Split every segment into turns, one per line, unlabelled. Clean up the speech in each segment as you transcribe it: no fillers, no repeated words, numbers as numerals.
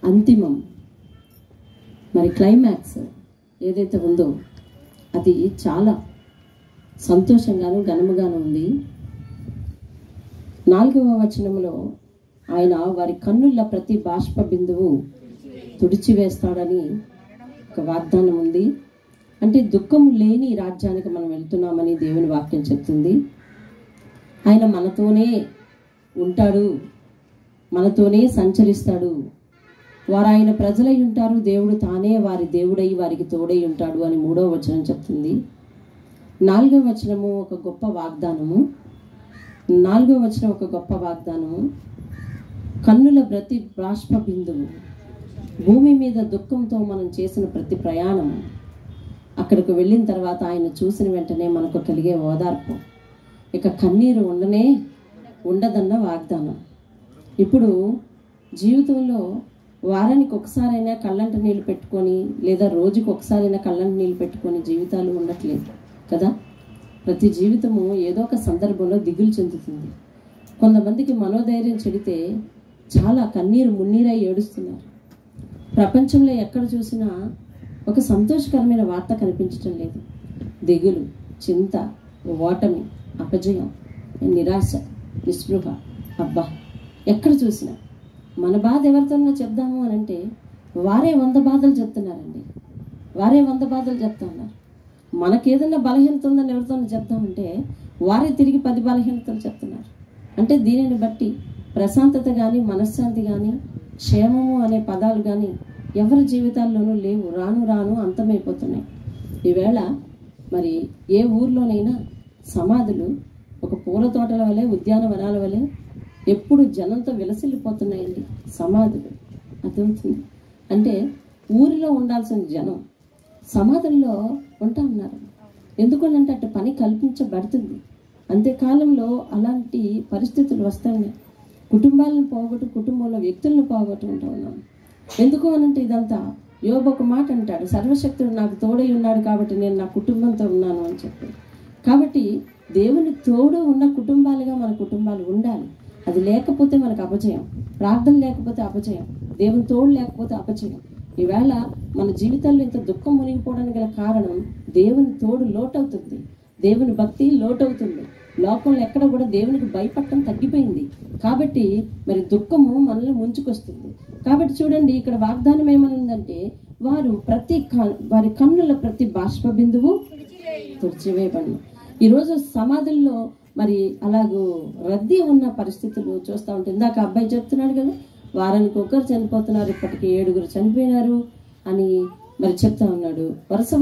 అంతిమం మరి క్లైమాక్స్ ఏదైతే ఉందో అది చాలా సంతోషంగాను ఘనముగాను ఉంది. 4వ వచనంలో ఆయన వారి కన్నుల ప్రతి బాష్ప బిందువు తుడిచివేస్తాడని ఒక వాగ్దానం ఉంది. అంటే దుఃఖము లేని రాజ్యానికి మనం వెళ్తున్నామని దేవుని వాక్యం చెప్తుంది. ఆయన మనతోనే ఉంటాడు, మనతోనే సంచరిస్తాడు. వారు ఆయన ప్రజలై ఉంటారు, దేవుడు తానే వారి దేవుడై వారికి తోడై ఉంటాడు అని 3వ వచనం చెప్తుంది. 4వ వచనము ఒక గొప్ప వాగ్దానము. 4వ వచనం ఒక గొప్ప వాగ్దానము. కన్నుల ప్రతి బాష్ప బిందువు, భూమి మీద దుఃఖంతో మనం చేసిన ప్రతి ప్రయాణము అక్కడికి వెళ్ళిన తర్వాత ఆయన చూసిన వెంటనే మనకు కలిగే ఓదార్పు, ఇక కన్నీరు ఉండదన్న వాగ్దానం. ఇప్పుడు జీవితంలో వారానికి ఒకసారైనా కళ్ళంట నీళ్ళు పెట్టుకొని లేదా రోజుకి ఒకసారైనా కళ్ళంట నీళ్ళు పెట్టుకొని జీవితాలు ఉండట్లేదు కదా. ప్రతి జీవితము ఏదో ఒక సందర్భంలో దిగులు చెందుతుంది. కొంతమందికి మనోధైర్యం చెడితే చాలా కన్నీరు మున్నీరై ఏడుస్తున్నారు. ప్రపంచంలో ఎక్కడ చూసినా ఒక సంతోషకరమైన వార్త కనిపించటం లేదు. దిగులు, చింత, ఓటమి, అపజయం, నిరాశ, నిస్పృహ. అబ్బా, ఎక్కడ చూసినా మన బాధ ఎవరితోనో చెప్దాము అని అంటే వారే 100 బాధలు చెప్తున్నారండి. వారే 100 బాధలు చెప్తా ఉన్నారు. మనకేదన్నా బలహీనత ఉందని ఎవరితోనో చెప్దామంటే వారే తిరిగి 10 బలహీనతలు చెప్తున్నారు. అంటే దీనిని బట్టి ప్రశాంతత కానీ, మనశ్శాంతి కానీ, క్షేమము అనే పదాలు కానీ ఎవరి జీవితాల్లోనూ లేవు. రాను రాను అంతమైపోతున్నాయి. ఈవేళ మరి ఏ ఊర్లోనైనా సమాధులు ఒక పూల తోటల వలె, ఉద్యానవనాల వలె ఎప్పుడు జనంతో విలసిల్లిపోతున్నాయండి సమాధులు. అర్థమవుతుంది. అంటే ఊరిలో ఉండాల్సిన జనం సమాధుల్లో ఉంటా ఉన్నారు. ఎందుకంటే అటు పని కల్పించబడుతుంది. అంత్యకాలంలో అలాంటి పరిస్థితులు వస్తున్నాయి. కుటుంబాలను పోగొట్టు, కుటుంబంలో వ్యక్తులను పోగొట్టుకుంటూ ఉన్నాం. ఎందుకు అనంటే ఇదంతా యోబు ఒక మాట అంటాడు, సర్వశక్తుడు నాకు తోడై ఉన్నాడు కాబట్టి నేను నా కుటుంబంతో ఉన్నాను అని చెప్పి. కాబట్టి దేవుని తోడు ఉన్న కుటుంబాలుగా మన కుటుంబాలు ఉండాలి. అది లేకపోతే మనకు అపజయం. ప్రార్థన లేకపోతే అపజయం, దేవుని తోడు లేకపోతే అపజయం. ఈవేళ మన జీవితాల్లో ఇంత దుఃఖం మునిగిపోవడానికి గల కారణం దేవుని తోడు లోటవుతుంది, దేవుని భక్తి లోటవుతుంది. లోకంలో ఎక్కడ కూడా దేవునికి భయపడటం తగ్గిపోయింది. కాబట్టి మరి దుఃఖము మనల్ని ముంచుకొస్తుంది. కాబట్టి చూడండి, ఇక్కడ వాగ్దానం ఏమనుందంటే వారి కన్నుల ప్రతి బాష్ప బిందువు తుడిచివేయబడును. ఈరోజు సమాధుల్లో మరి అలాగూ రద్దీ ఉన్న పరిస్థితులు చూస్తూ ఉంటే, ఇందాక అబ్బాయి చెప్తున్నాడు కదా, వారానికి ఒకరు చనిపోతున్నారు, ఇప్పటికీ 7 చనిపోయినారు అని మరి చెప్తా ఉన్నాడు. వరుస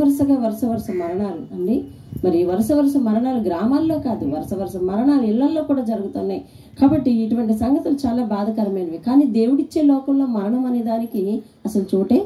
మరణాలు అండి. మరి వరుస మరణాలు గ్రామాల్లో కాదు, వరుస మరణాలు ఇళ్లల్లో కూడా జరుగుతున్నాయి. కాబట్టి ఇటువంటి సంగతులు చాలా బాధాకరమైనవి. కానీ దేవుడిచ్చే లోకంలో మరణం అనే దానికి అసలు చోటే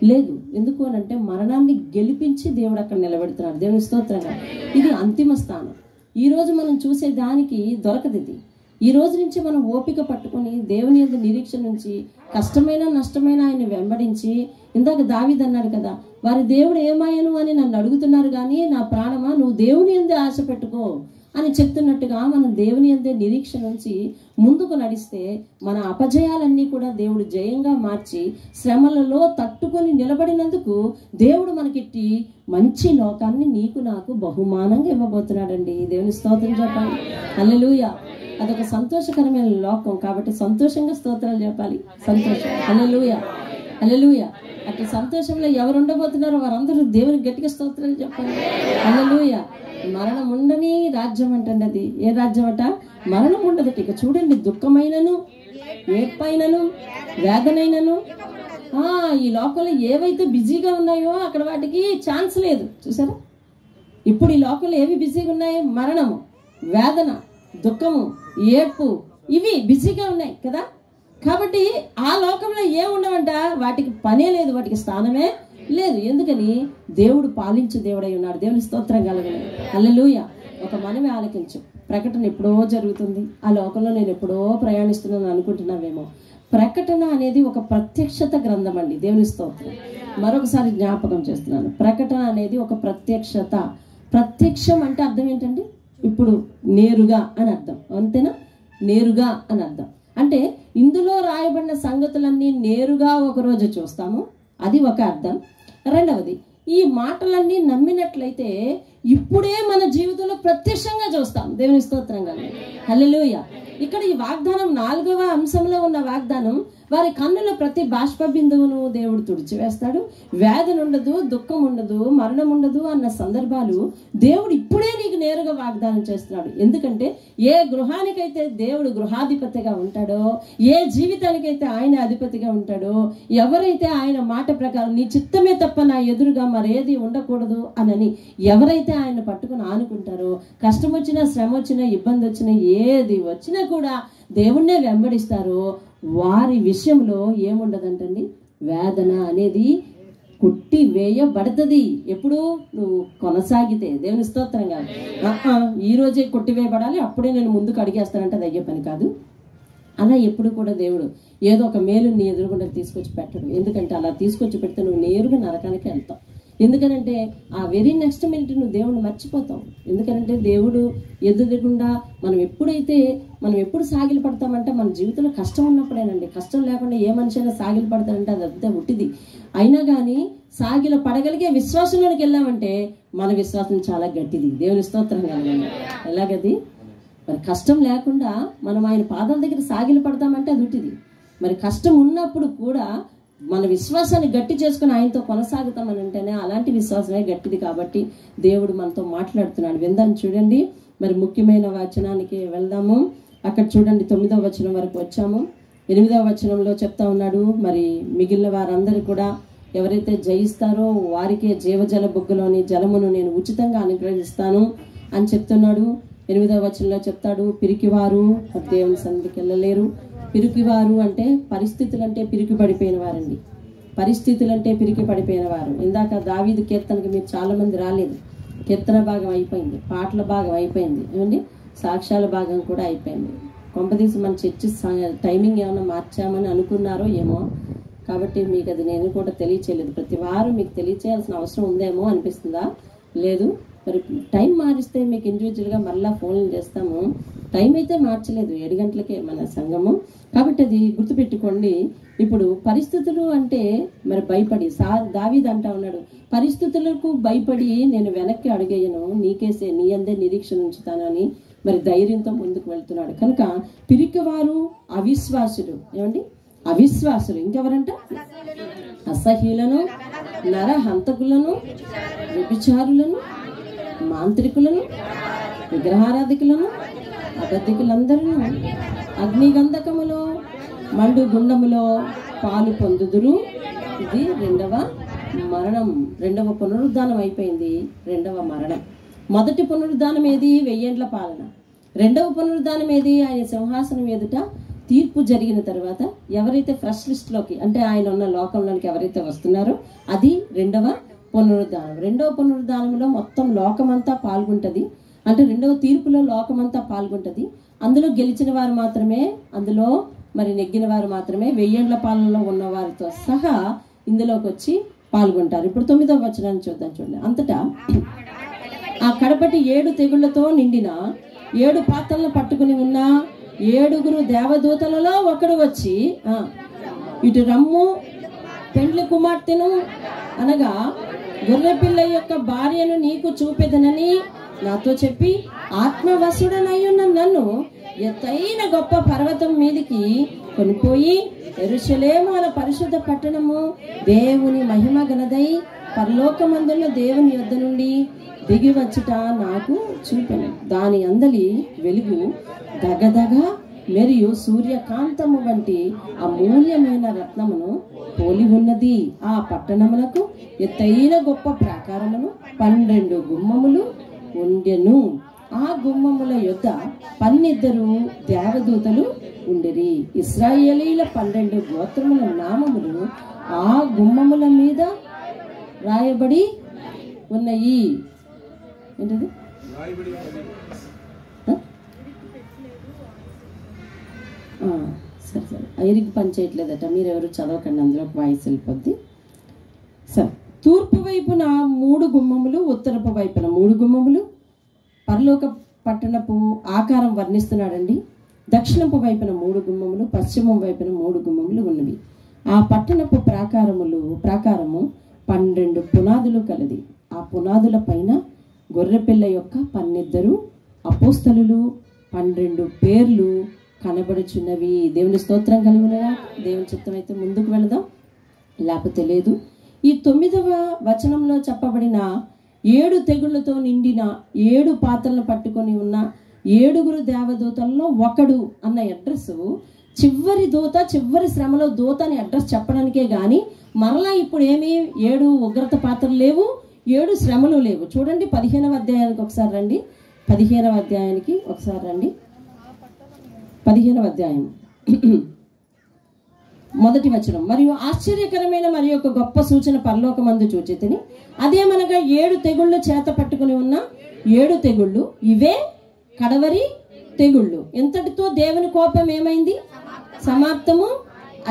లేదు. ఎందుకు అనంటే మరణాన్ని గెలిపించి దేవుడు అక్కడ నిలబెడుతున్నాడు. దేవుని స్తోత్రంగా. ఇది అంతిమ స్థానం. ఈ రోజు మనం చూసే దానికి దొరకదు ఇది. ఈ రోజు నుంచి మనం ఓపిక పట్టుకొని దేవుని యందు నిరీక్షణ నుంచి కష్టమైన నష్టమైన ఆయన్ని వెంబడించి, ఇందాక దావీదు అన్నాడు కదా, వారి దేవుడు ఏమాయను అని నన్ను అడుగుతున్నారు కానీ నా ప్రాణమా నువ్వు దేవుని యందే ఆశ పెట్టుకో అని చెప్తున్నట్టుగా మనం దేవుని యందే నిరీక్షణ నుంచి ముందుకు నడిస్తే మన అపజయాలన్నీ కూడా దేవుడు జయంగా మార్చి శ్రమలలో తట్టుకొని నిలబడినందుకు దేవుడు మనకిట్టి మంచి లోకాన్ని నీకు నాకు బహుమానంగా ఇవ్వబోతున్నాడండి. దేవుని స్తోత్రం చెప్పాలి. హల్లెలూయా. అదొక సంతోషకరమైన లోకం. కాబట్టి సంతోషంగా స్తోత్రాలు చెప్పాలి. సంతోషం. హల్లెలూయా, హల్లెలూయా. అటు సంతోషంలో ఎవరు ఉండబోతున్నారో వారందరూ దేవునికి గట్టిగా స్తోత్రాలు చెప్పాలి. హల్లెలూయా. మరణం ఉండని రాజ్యం అంటండి. అది ఏ రాజ్యం అట? మరణం ఉండదు. ఇక చూడండి, దుఃఖమైనను, ఏడ్పైనను, వేదనైనను ఈ లోకంలో ఏవైతే బిజీగా ఉన్నాయో అక్కడ వాటికి ఛాన్స్ లేదు. చూసారా? ఇప్పుడు ఈ లోకంలో ఏవి బిజీగా ఉన్నాయి? మరణము, వేదన, దుఃఖము, ఏడ్పు, ఇవి బిజీగా ఉన్నాయి కదా. కాబట్టి ఆ లోకంలో ఏముండవంట? వాటికి పనే లేదు, వాటికి స్థానమే లేదు. ఎందుకని? దేవుడు పాలించే దేవుడై ఉన్నాడు. దేవుని స్తోత్రం కలగలేదు. హల్లెలూయా. ఒక మనమే ఆలకించు. ప్రకటన ఎప్పుడో జరుగుతుంది. ఆ లోకంలో నేను ఎప్పుడో ప్రయాణిస్తున్నాను అనుకుంటున్నావేమో. ప్రకటన అనేది ఒక ప్రత్యక్షత గ్రంథం అండి. దేవుని స్తోత్రం. మరొకసారి జ్ఞాపకం చేస్తున్నాను, ప్రకటన అనేది ఒక ప్రత్యక్షత. ప్రత్యక్షం అంటే అర్థం ఏంటండి? ఇప్పుడు నేరుగా అని అర్థం, అంతేనా? నేరుగా అని అర్థం. అంటే ఇందులో రాయబడిన సంగతులన్నీ నేరుగా ఒకరోజు చూస్తాము, అది ఒక అర్థం. రెండవది, ఈ మాటలన్నీ నమ్మినట్లయితే ఇప్పుడే మన జీవితంలో ప్రత్యక్షంగా చూస్తాం. దేవుని స్తోత్రం కలుగును. హల్లెలూయా. ఇక్కడ ఈ వాగ్దానం 4వ అంశంలో ఉన్న వాగ్దానం, వారి కన్నుల ప్రతి బాష్ప బిందువును దేవుడు తుడిచివేస్తాడు, వ్యాధి ఉండదు, దుఃఖం ఉండదు, మరణం ఉండదు అన్న సందర్భాలు దేవుడు ఇప్పుడే నీకు నేరుగా వాగ్దానం చేస్తున్నాడు. ఎందుకంటే ఏ గృహానికైతే దేవుడు గృహాధిపతిగా ఉంటాడో, ఏ జీవితానికైతే ఆయన అధిపతిగా ఉంటాడో, ఎవరైతే ఆయన మాట ప్రకారం నీ చిత్తమే తప్ప నా ఎదురుగా మరేది ఉండకూడదు అనని ఎవరైతే ఆయన పట్టుకుని ఆనుకుంటారో, కష్టం వచ్చినా, శ్రమ వచ్చినా, ఇబ్బంది వచ్చినా, ఏది వచ్చినా కూడా దేవుణ్ణే వెంబడిస్తారో వారి విషయంలో ఏముండదంటండి, వేదన అనేది కొట్టి వేయబడుతుంది. ఎప్పుడు నువ్వు కొనసాగితే. దేవుని స్తోత్రం కాదు. ఈ రోజే కొట్టివేయబడాలి, అప్పుడే నేను ముందుకు అడిగేస్తానంటే అది అయ్యే పని కాదు. అలా ఎప్పుడు కూడా దేవుడు ఏదో ఒక మేలు నీ ఎదురుగుండా తీసుకొచ్చి పెట్టడు. ఎందుకంటే అలా తీసుకొచ్చి పెడితే నువ్వు నేరుగా నరకానికి వెళ్తావు. ఎందుకనంటే ఆ వెరీ నెక్స్ట్ మినిట్ నువ్వు దేవుడిని మర్చిపోతావు. ఎందుకంటే దేవుడు ఎదురుగుండా మనం ఎప్పుడు సాగిలు పడతామంటే మన జీవితంలో కష్టం ఉన్నప్పుడేనండి. కష్టం లేకుండా ఏ మనిషి అయినా సాగిలు పడతాడంటే అది అంతా ఉట్టిది. అయినా కానీ సాగిలు పడగలిగే విశ్వాసంలోకి వెళ్ళామంటే మన విశ్వాసం చాలా గట్టిది. దేవుని స్తోత్రం కలగండి. ఎలాగది? మరి కష్టం లేకుండా మనం ఆయన పాదాల దగ్గర సాగిలు పడతామంటే అది ఉట్టిది. మరి కష్టం ఉన్నప్పుడు కూడా మన విశ్వాసాన్ని గట్టి చేసుకుని ఆయనతో కొనసాగుతామని అంటేనే అలాంటి విశ్వాసమే గట్టిది. కాబట్టి దేవుడు మనతో మాట్లాడుతున్నాడు. విందాం చూడండి. మరి ముఖ్యమైన వచనానికి వెళ్దాము. అక్కడ చూడండి 9వ వచనం వరకు వచ్చాము. 8వ వచనంలో చెప్తా ఉన్నాడు, మరి మిగిలిన వారందరూ కూడా ఎవరైతే జయిస్తారో వారికే జీవజల బొగ్గులోని జలమును నేను ఉచితంగా అనుగ్రహిస్తాను అని చెప్తున్నాడు. 8వ వచనంలో చెప్తాడు, పిరికివారు దేవుని సన్నిధికి వెళ్ళలేరు. పిరికివారు అంటే పరిస్థితులు అంటే పిరికి పడిపోయిన వారండి. పరిస్థితులు అంటే పిరికి పడిపోయిన వారు. ఇందాక దావీదు కీర్తనకి మీరు చాలా మంది రాలేదు. కీర్తన భాగం అయిపోయింది, పాటల భాగం అయిపోయింది, ఏమండి సాక్ష్యాల భాగం కూడా అయిపోయింది. కొంపదీసి మన చర్చి టైమింగ్ ఏమైనా మార్చామని అనుకున్నారో ఏమో. కాబట్టి మీకు అది నేను కూడా తెలియచేయలేదు. ప్రతి వారం మీకు తెలియచేయాల్సిన అవసరం ఉందేమో అనిపిస్తుందా? లేదు. మరి టైం మారిస్తే మీకు ఇండివిజువల్గా మళ్ళీ ఫోన్లు చేస్తాము. టైం అయితే మార్చలేదు, 7 గంటలకే మన సంఘము. కాబట్టి అది గుర్తుపెట్టుకోండి. ఇప్పుడు పరిస్థితులు అంటే మరి భయపడి దావీదు అంటా ఉన్నాడు, పరిస్థితులకు భయపడి నేను వెనక్కి అడుగేయను, నీకేసే నీ అందే నిరీక్షణ ఉంచుతానని మరి ధైర్యంతో ముందుకు వెళ్తున్నాడు. కనుక పిరికివారు అవిశ్వాసులు, ఏమండి అవిశ్వాసులు, ఇంకెవరంట? అసహ్యులను, నరహంతకులను, వ్యభిచారులను, మాంత్రికులను, విగ్రహారాధికులను, అబద్ధికులందరూ అగ్నిగంధకములో మండు గుండములో పాలు పొందుదురు. ఇది 2వ మరణం. 2వ పునరుద్ధానం అయిపోయింది. 2వ మరణం. మొదటి పునరుద్ధానం ఏది? 1000 ఏండ్ల పాలన. 2వ పునరుద్ధానం ఏది? ఆయన సింహాసనం ఎదుట తీర్పు జరిగిన తర్వాత ఎవరైతే ఫ్రెష్ లిస్ట్లోకి అంటే ఆయన ఉన్న లోకంలోనికి ఎవరైతే వస్తున్నారో అది 2వ పునరుద్ధానం. 2వ పునరుద్ధానంలో మొత్తం లోకమంతా పాల్గొంటుంది. అంటే 2వ తీర్పులో లోకమంతా పాల్గొంటుంది. అందులో గెలిచిన వారు మాత్రమే, అందులో మరి నెగ్గిన వారు మాత్రమే 1000 ఏండ్ల పాలనలో ఉన్న వారితో సహా ఇందులోకి వచ్చి పాల్గొంటారు. ఇప్పుడు 9వ వచనాన్ని చూద్దాం. చూడండి. అంతటా ఆ కడపటి 7 తెగుళ్లతో నిండిన 7 పాత్రలను పట్టుకుని ఉన్న 7 దేవదూతలలో ఒకడు వచ్చి ఇటు రమ్ము, పెండ్లి కుమార్తెను అనగా గొర్రెపిల్ల యొక్క భార్యను నీకు చూపెదనని నాతో చెప్పి ఆత్మవశుడనయ్యున్న నన్ను ఎత్తైన గొప్ప పర్వతం మీదికి కొనిపోయి యెరూషలేము అనే పరిశుద్ధ పట్టణము దేవుని మహిమ గలదై పరలోకమందున్న దేవుని యొద్ద నుండి దిగి వచ్చుట నాకు చూపెను. దాని అందలి వెలుగు దగదగ మరియు సూర్యకాంతము వంటి అమూల్యమైన రత్నమును పోలి ఉన్నది. ఆ పట్టణములకు ఎత్తైన గొప్ప ప్రాకారమును 12 గుమ్మములు ఉండెను. ఆ గుమ్మముల యొద్ద 12 దేవదూతలు ఉండిరి. ఇశ్రాయేలీల 12 గోత్రముల నామములు ఆ గుమ్మముల మీద రాయబడి ఉన్నాయి. ఏంటది? సరే సరే, ఐరికి పని చేయట్లేదట. మీరెవరు చదవకండి, అందులో వాయిస్ వెళ్ళిపోద్ది. సరే. తూర్పు వైపున 3 గుమ్మములు, ఉత్తరపు వైపున 3 గుమ్మములు. పరలోక పట్టణపు ఆకారం వర్ణిస్తున్నాడండి. దక్షిణపు వైపున 3 గుమ్మములు, పశ్చిమం వైపున 3 గుమ్మములు ఉన్నవి. ఆ పట్టణపు ప్రాకారము 12 పునాదులు కలది. ఆ పునాదుల పైన గొర్రెపిల్ల యొక్క 12 అపోస్తలులు 12 పేర్లు కనబడుచున్నవి. దేవుని స్తోత్రం కలుగునగా. దేవుని చిత్తం అయితే ముందుకు వెళదాం, లేకపోతే లేదు. ఈ 9వ వచనంలో చెప్పబడిన 7 తెగుళ్లతో నిండిన 7 పాత్రలను పట్టుకొని ఉన్న 7 దేవదూతల్లో ఒకడు అన్న అడ్రస్ చివరి దూత, చివరి శ్రమలో దూత అని అడ్రస్ చెప్పడానికే గాని మరలా ఇప్పుడు ఏమి 7 ఉగ్రత పాత్రలు లేవు, 7 శ్రమలు లేవు. చూడండి 15వ అధ్యాయానికి ఒకసారి రండి. 15వ అధ్యాయానికి ఒకసారి రండి. 15వ అధ్యాయం 1వ వచనం. మరియు ఆశ్చర్యకరమైన మరి ఒక గొప్ప సూచన పరలోకమందు చూచితిని. అదేమనగా 7 తెగుళ్ళు చేత పట్టుకుని ఉన్న 7 తెగుళ్ళు ఇవే కడవరి తెగుళ్ళు. ఇంతటితో దేవుని కోపం ఏమైంది? సమాప్తము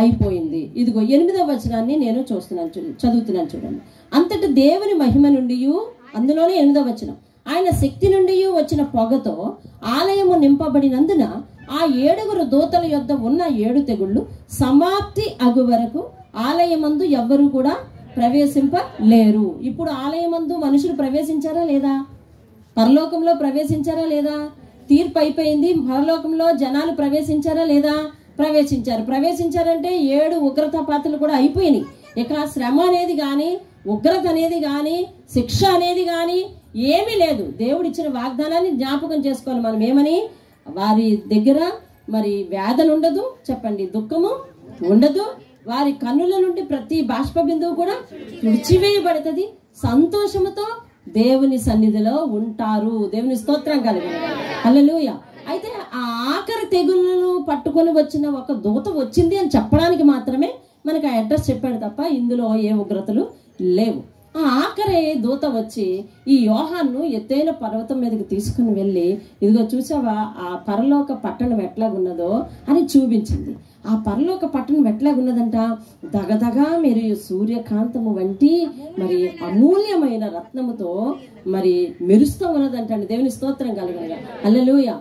అయిపోయింది. ఇదిగో 8వ వచనాన్ని నేను చదువుతున్నాను చూడండి. అంతటి దేవుని మహిమ నుండి, అందులోనే 8వ వచనం, ఆయన శక్తి నుండి వచ్చిన పొగతో ఆలయము నింపబడినందున ఆ 7 దూతల యొద్ద ఉన్న 7 తెగుళ్ళు సమాప్తి అగు వరకు ఆలయమందు ఎవ్వరూ కూడా ప్రవేశింపలేరు. ఇప్పుడు ఆలయమందు మనుషులు ప్రవేశించారా లేదా? పరలోకంలో ప్రవేశించారా లేదా? తీర్పు అయిపోయింది. పరలోకంలో జనాలు ప్రవేశించారా లేదా? ప్రవేశించారంటే 7 ఉగ్రత పాత్రలు కూడా అయిపోయినాయి. ఇక శ్రమ అనేది కానీ, ఉగ్రత అనేది కానీ, శిక్ష అనేది కానీ ఏమీ లేదు. దేవుడు ఇచ్చిన వాగ్దానాన్ని జ్ఞాపకం చేసుకోవాలి మనం. ఏమని? వారి దగ్గర మరి వేదన ఉండదు, చెప్పండి, దుఃఖము ఉండదు. వారి కన్నుల నుండి ప్రతి బాష్ప బిందువు కూడా తుడిచివేయబడుతుంది. సంతోషముతో దేవుని సన్నిధిలో ఉంటారు. దేవుని స్తోత్రం కలిగి. హల్లెలూయా. అయితే ఆ ఆఖరి తెగుళ్ళను పట్టుకొని వచ్చిన ఒక దూత వచ్చింది అని చెప్పడానికి మాత్రమే మనకు ఆ అడ్రస్ చెప్పాడు తప్ప ఇందులో ఏ ఉగ్రతలు లేవు. ఆ ఆఖరి దూత వచ్చి ఈ యోహాన్ను ఎత్తైన పర్వతం మీదకి తీసుకుని వెళ్ళి, ఇదిగో చూసావా ఆ పరలోక పట్టణం ఎట్లాగున్నదో అని చూపించింది. ఆ పరలోక పట్టణం ఎట్లాగున్నదంట? దగదగా మరియు సూర్యకాంతము వంటి మరి అమూల్యమైన రత్నముతో మరి మెరుస్తూ ఉన్నదంట. దేవుని స్తోత్రం కలుగునగా. హల్లెలూయా.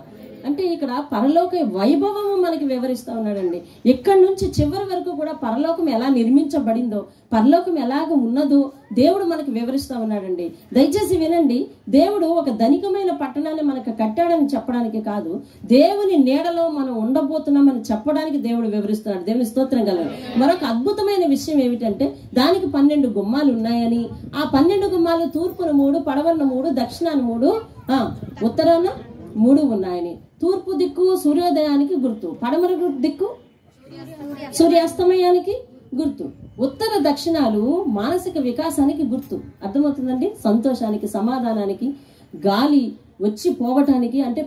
అంటే ఇక్కడ పరలోక వైభవము మనకి వివరిస్తూ ఉన్నాడండి. ఇక్కడి నుంచి చివరి వరకు కూడా పరలోకం ఎలా నిర్మించబడిందో, పరలోకం ఎలాగ ఉన్నదో దేవుడు మనకు వివరిస్తూ ఉన్నాడండి. దయచేసి వినండి. దేవుడు ఒక ధనికమైన పట్టణాన్ని మనకు కట్టాడని చెప్పడానికి కాదు, దేవుని నీడలో మనం ఉండబోతున్నామని చెప్పడానికి దేవుడు వివరిస్తున్నాడు. దేవుని స్తోత్రం కలగాలి. మరొక అద్భుతమైన విషయం ఏమిటంటే దానికి 12 గుమ్మాలు ఉన్నాయని, ఆ 12 గుమ్మాలు తూర్పున 3, పడవన 3, దక్షిణాన 3, ఉత్తరాన 3 ఉన్నాయని. తూర్పు దిక్కు సూర్యోదయానికి గుర్తు, పడమర దిక్కు సూర్యాస్తమయానికి గుర్తు, ఉత్తర దక్షిణాలు మానసిక వికాసానికి గుర్తు. అర్థమవుతుందండి? సంతోషానికి, సమాధానానికి, గాలి వచ్చి పోవటానికి. అంటే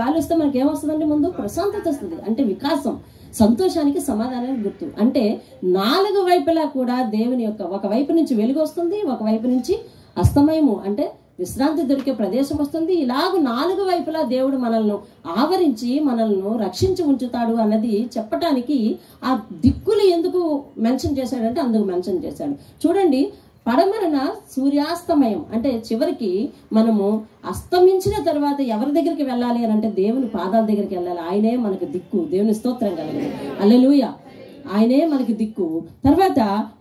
గాలి వస్తే మనకి ఏమొస్తుందండి? ముందు ప్రశాంతత వస్తుంది, అంటే వికాసం. సంతోషానికి, సమాధానానికి గుర్తు. అంటే 4 వైపులా కూడా దేవుని యొక్క ఒకవైపు నుంచి వెలుగు వస్తుంది, ఒకవైపు నుంచి అస్తమయము అంటే విశ్రాంతి దొరికే ప్రదేశం వస్తుంది. ఇలాగ 4 వైపులా దేవుడు మనల్ని ఆవరించి మనల్ని రక్షించి ఉంచుతాడు అన్నది చెప్పటానికి ఆ దిక్కులు ఎందుకు మెన్షన్ చేశాడంటే అందుకు మెన్షన్ చేశాడు. చూడండి, పడమరన సూర్యాస్తమయం అంటే చివరికి మనము అస్తమించిన తర్వాత ఎవరి దగ్గరికి వెళ్ళాలి అని అంటే దేవుని పాదాల దగ్గరికి వెళ్ళాలి. ఆయనే మనకు దిక్కు. దేవుని స్తోత్రం కలగాలి. హల్లెలూయా. ఆయనే మనకి దిక్కు. తర్వాత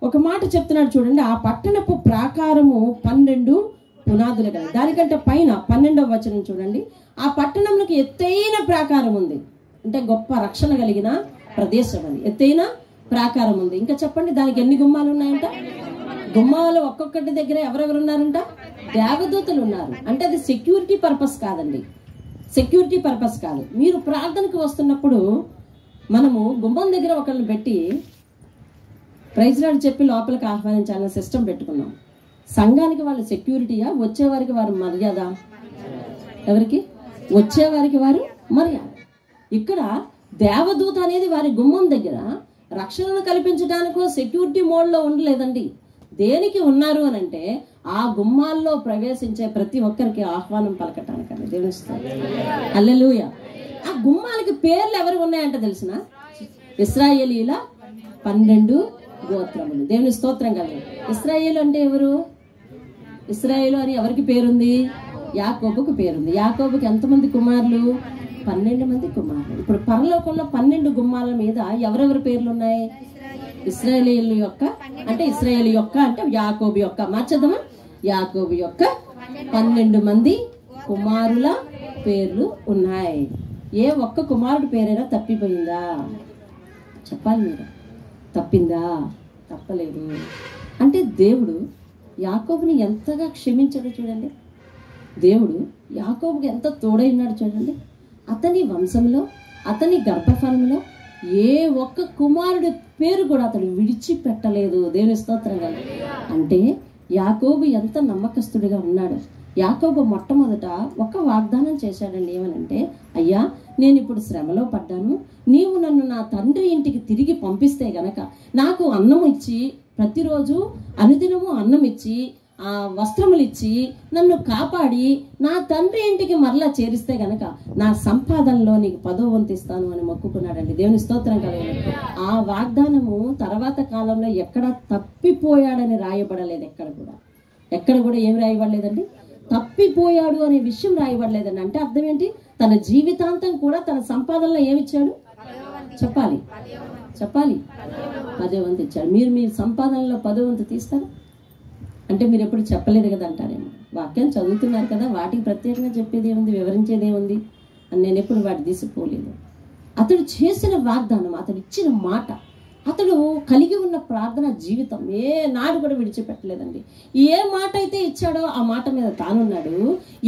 ఒక మాట చెప్తున్నాడు చూడండి. ఆ పట్టణపు ప్రాకారము 12 పునాదులు కదా. దానికంటే పైన 12వ వచనం చూడండి. ఆ పట్టణంలోకి ఎత్తైన ప్రాకారం ఉంది. అంటే గొప్ప రక్షణ కలిగిన ప్రదేశం అని ఎత్తైన ప్రాకారం ఉంది. ఇంకా చెప్పండి, దానికి ఎన్ని గుమ్మాలు ఉన్నాయంట? గుమ్మాలు ఒక్కొక్కటి దగ్గర ఎవరెవరు ఉన్నారంట? దేవదూతలు ఉన్నారు. అంటే అది సెక్యూరిటీ పర్పస్ కాదండి, సెక్యూరిటీ పర్పస్ కాదు. మీరు ప్రార్థనకు వస్తున్నప్పుడు మనము గుమ్మం దగ్గర ఒకరిని పెట్టి ప్రైజ్ లార్డ్ చెప్పి లోపలికి ఆహ్వానించాలన్న సిస్టమ్ పెట్టుకున్నాం. సంఘానికి వాళ్ళ సెక్యూరిటీయా? వచ్చేవారికి వారు మర్యాద? ఎవరికి? వచ్చేవారికి వారు మర్యాద. ఇక్కడ దేవదూత అనేది వారి గుమ్మం దగ్గర రక్షణను కల్పించడానికో సెక్యూరిటీ మోడ్లో ఉండలేదండి. దేనికి ఉన్నారు అని అంటే ఆ గుమ్మాల్లో ప్రవేశించే ప్రతి ఒక్కరికి ఆహ్వానం పలకటానికండి. దేవుని స్తోత్రం. హల్లెలూయా. ఆ గుమ్మాలకి పేర్లు ఎవరు ఉన్నాయంట తెలిసిన? ఇశ్రాయేలీల 12 గోత్రములు. దేవుని స్తోత్రం కలిగి. ఇశ్రాయేలు అంటే ఎవరు? ఇశ్రాయేలు అని ఎవరికి పేరుంది? యాకోబుకు పేరుంది. యాకోబుకి ఎంతమంది కుమారులు? 12 మంది కుమారులు. ఇప్పుడు పరలోకంలో 12 గుమ్మాల మీద ఎవరెవరి పేర్లు ఉన్నాయి? ఇశ్రాయేలీయుల యొక్క అంటే ఇశ్రాయేలు యొక్క అంటే యాకోబు యొక్క మార్చేద్దామా? యాకోబు యొక్క 12 మంది కుమారుల పేర్లు ఉన్నాయి. ఏ ఒక్క కుమారుడి పేరైనా తప్పిపోయిందా? చెప్పాలి మీరు. తప్పిందా? తప్పలేదు. అంటే దేవుడు యాకోబుని ఎంతగా క్షమించాడో చూడండి. దేవుడు యాకోబుకి ఎంత తోడైనాడు చూడండి. అతని వంశంలో అతని గర్భఫలంలో ఏ ఒక్క కుమారుడి పేరు కూడా అతడు విడిచిపెట్టలేదు. దేవుని స్తోత్రం కలుగు. అంటే యాకోబు ఎంత నమ్మకస్తుడిగా ఉన్నాడు. యాకోబు మొట్టమొదట ఒక వాగ్దానం చేశాడండి. ఏమనంటే, అయ్యా నేను ఇప్పుడు శ్రమలో పడ్డాను, నీవు నన్ను నా తండ్రి ఇంటికి తిరిగి పంపిస్తే గనక నాకు అన్నం ఇచ్చి ప్రతిరోజు అనుదినము అన్నం ఇచ్చి వస్త్రములు ఇచ్చి నన్ను కాపాడి నా తండ్రి ఇంటికి మరలా చేరిస్తే గనక నా సంపాదనలో నీకు 10వ వంతు ఇస్తాను అని మొక్కుకున్నాడండి. దేవుని స్తోత్రం కలగలేదు. ఆ వాగ్దానము తర్వాత కాలంలో ఎక్కడ తప్పిపోయాడని రాయబడలేదు. ఎక్కడ కూడా ఏమి రాయబడలేదండి? తప్పిపోయాడు అనే విషయం రాయబడలేదండి. అంటే అర్థం ఏంటి? తన జీవితాంతం కూడా తన సంపాదనలో ఏమిచ్చాడు? చెప్పాలి 10వ వంతు ఇచ్చాడు. మీరు మీ సంపాదనలో 10వ వంతు తీస్తారా? అంటే మీరు ఎప్పుడు చెప్పలేదు కదా అంటారేమో. వాక్యాన్ని చదువుతున్నారు కదా, వాటికి ప్రత్యేకంగా చెప్పేది ఏముంది, వివరించేది ఏముంది అని నేను ఎప్పుడు వాటి తీసిపోలేదు. అతడు చేసిన వాగ్దానం, అతడు ఇచ్చిన మాట, అతడు కలిగి ఉన్న ప్రార్థన జీవితం ఏ నాడు కూడా విడిచిపెట్టలేదండి. ఏ మాట అయితే ఇచ్చాడో ఆ మాట మీద తానున్నాడు.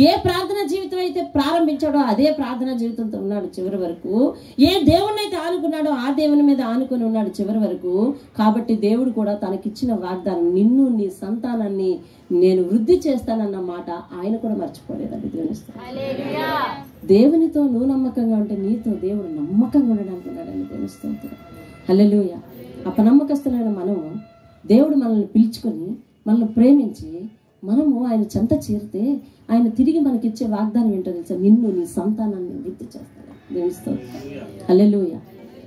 ఏ ప్రార్థన జీవితం అయితే ప్రారంభించాడో అదే ప్రార్థన జీవితంతో ఉన్నాడు చివరి వరకు. ఏ దేవుణ్ణి అయితే ఆనుకున్నాడో ఆ దేవుని మీద ఆనుకొని ఉన్నాడు చివరి వరకు. కాబట్టి దేవుడు కూడా తనకిచ్చిన వాగ్దానం, నిన్ను నీ సంతానాన్ని నేను వృద్ధి చేస్తానన్న మాట ఆయన కూడా మర్చిపోలేదండి. దేవునితో నువ్వు నమ్మకంగా ఉంటే నీతో దేవుడు నమ్మకంగా ఉండడానికి ఉన్నాడని తెలుస్తుంది. హల్లెలూయా. అపనమ్మకస్తులైన మనము దేవుడు మనల్ని పిలుచుకొని మనల్ని ప్రేమించి మనము ఆయన చెంత చేరితే ఆయన తిరిగి మనకిచ్చే వాగ్దానం ఏంటో తెలుసా? నిన్ను నీ సంతానాన్ని వృద్ధి చేస్తాడు. దేవునితో హల్లెలూయా.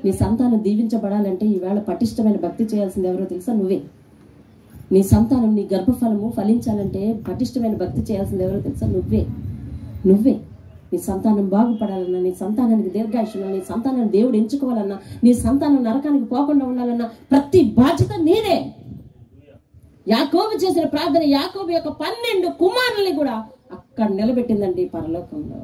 నీ సంతానం దీవించబడాలంటే ఈవేళ పటిష్టమైన భక్తి చేయాల్సింది ఎవరో తెలుసా? నువ్వే. నీ సంతానం, నీ గర్భఫలము ఫలించాలంటే పటిష్టమైన భక్తి చేయాల్సింది ఎవరో తెలుసా? నువ్వే. నీ సంతానం బాగుపడాలన్నా, నీ సంతానానికి దీర్ఘాయుషున్నా, నీ సంతానాన్ని దేవుడు ఎంచుకోవాలన్నా, నీ సంతానం నరకానికి పోకుండా ఉండాలన్నా ప్రతి బాధ్యత నీదే. యాకోబు చేసిన ప్రార్థన యాకోబు యొక్క 12 కుమారుల్ని కూడా అక్కడ నిలబెట్టిందండి పరలోకంలో.